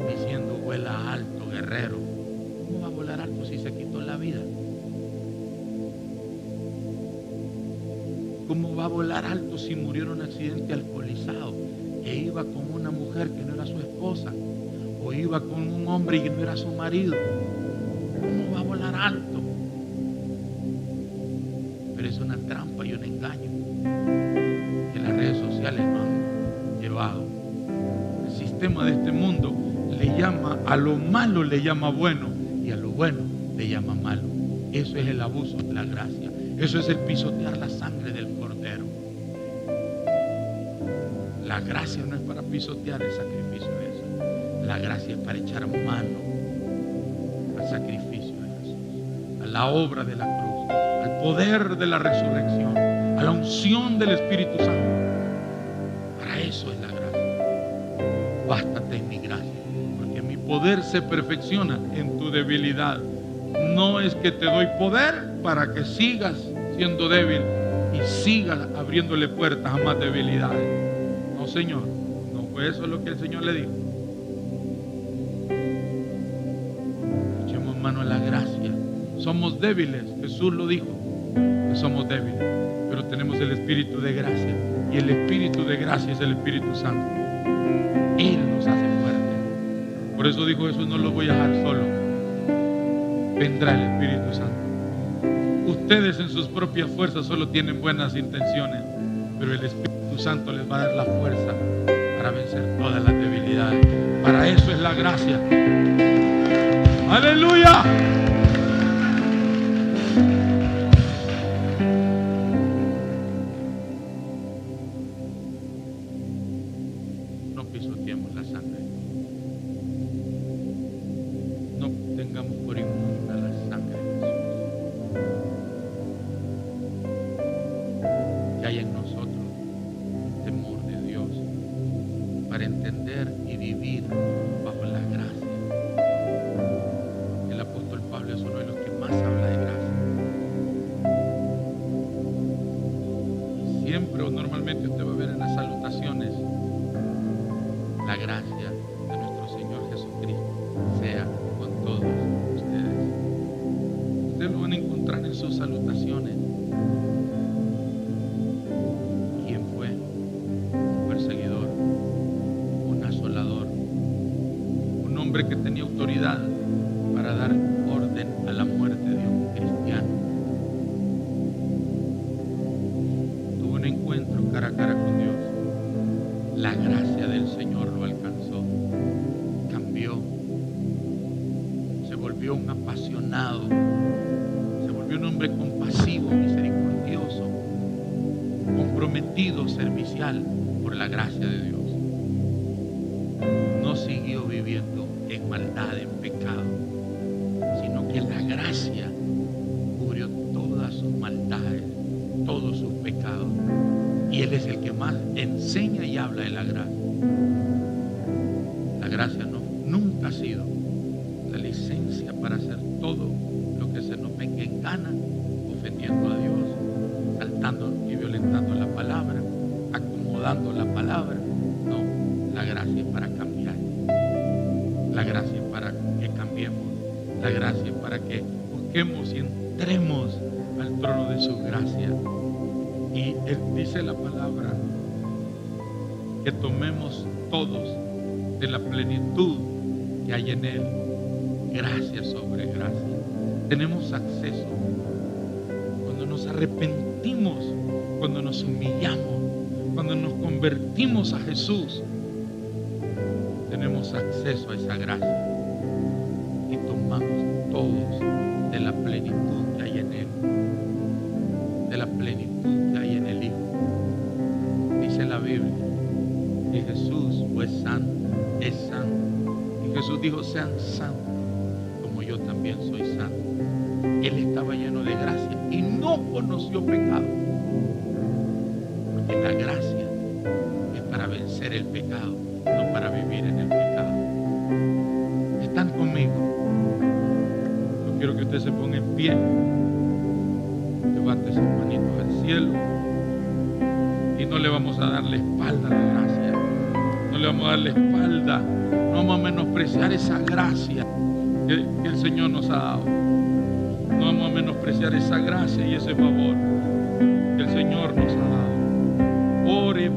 diciendo vuela alto, guerrero. ¿Cómo va a volar alto si se quitó la vida? ¿Cómo va a volar alto si murió en un accidente alcoholizado, que iba con una mujer que no era su esposa, o iba con un hombre que no era su marido? ¿Cómo va a volar alto? Pero es una trampa y un engaño que las redes sociales nos han llevado. El sistema de este mundo le llama a lo malo, le llama bueno, y a lo bueno le llama malo. Eso es el abuso de la gracia. Eso es el pisotear la sangre del Cordero. La gracia no es para pisotear el sacrificio de Jesús. La gracia es para echar mano al sacrificio de Jesús, a la obra de la cruz, al poder de la resurrección, a la unción del Espíritu Santo. Para eso es la gracia. Bástate en mi gracia, porque mi poder se perfecciona en tu debilidad. No es que te doy poder para que sigas siendo débil y sigas abriéndole puertas a más debilidades. No, Señor, no fue eso lo que el Señor le dijo. Echemos mano a la gracia. Somos débiles, Jesús lo dijo, que somos débiles, pero tenemos el Espíritu de gracia, y el Espíritu de gracia es el Espíritu Santo. Él nos hace fuertes. Por eso dijo Jesús, no los voy a dejar solo, vendrá el Espíritu Santo. Ustedes en sus propias fuerzas solo tienen buenas intenciones, pero el Espíritu Santo les va a dar la fuerza para vencer todas las debilidades. Para eso es la gracia. ¡Aleluya! No pisoteemos la sangre. No tengamos por inmunda la sangre de Jesús. Que haya en nosotros un temor de Dios para entender y vivir bajo la gracia. El apóstol Pablo es uno de los que más habla de gracia. Siempre o normalmente usted va a ver en las salutaciones la gracia de nuestro Señor Jesucristo sea con todos ustedes. Ustedes lo van a encontrar en sus salutaciones. ¿Quién fue? Un perseguidor, un asolador, un hombre que tenía autoridad para dar orden a la muerte de un cristiano. Tuvo un encuentro cara a cara con Dios. La gracia del Señor lo alcanzó. Cambió. Se volvió un apasionado. Se volvió un hombre compasivo, misericordioso, comprometido, servicial por la gracia de Dios. No siguió viviendo en maldad, en pecado, sino que la gracia cubrió todas sus maldades, todos sus pecados. Y Él es el que más enseña y habla de la gracia. La gracia nunca ha sido la licencia para hacer todo lo que se nos venga en gana, ofendiendo a Dios, saltando y violentando la palabra, acomodando la palabra. No, la gracia es para cambiar. La gracia es para que cambiemos. La gracia es para que busquemos y entremos al trono de su gracia. Y Él dice la palabra que tomemos todos de la plenitud que hay en Él, gracia sobre gracia. Tenemos acceso cuando nos arrepentimos, cuando nos humillamos, cuando nos convertimos a Jesús. Tenemos acceso a esa gracia y tomamos todos de la plenitud que hay en Él, de la plenitud que hay en el Hijo. Dice la Biblia que Jesús fue santo, es santo. Y Jesús dijo: sean santos como yo también soy santo. Él estaba lleno de gracia y no conoció pecado, porque la gracia es para vencer el pecado, no para vivir en el pecado. ¿Están conmigo? Yo quiero que usted se ponga en pie, levante sus manitos al cielo y no le vamos a dar la espalda a la gracia, no le vamos a dar la espalda, no vamos a menospreciar esa gracia que el Señor nos ha dado, no vamos a menospreciar esa gracia y ese favor que el Señor nos ha dado. Ore,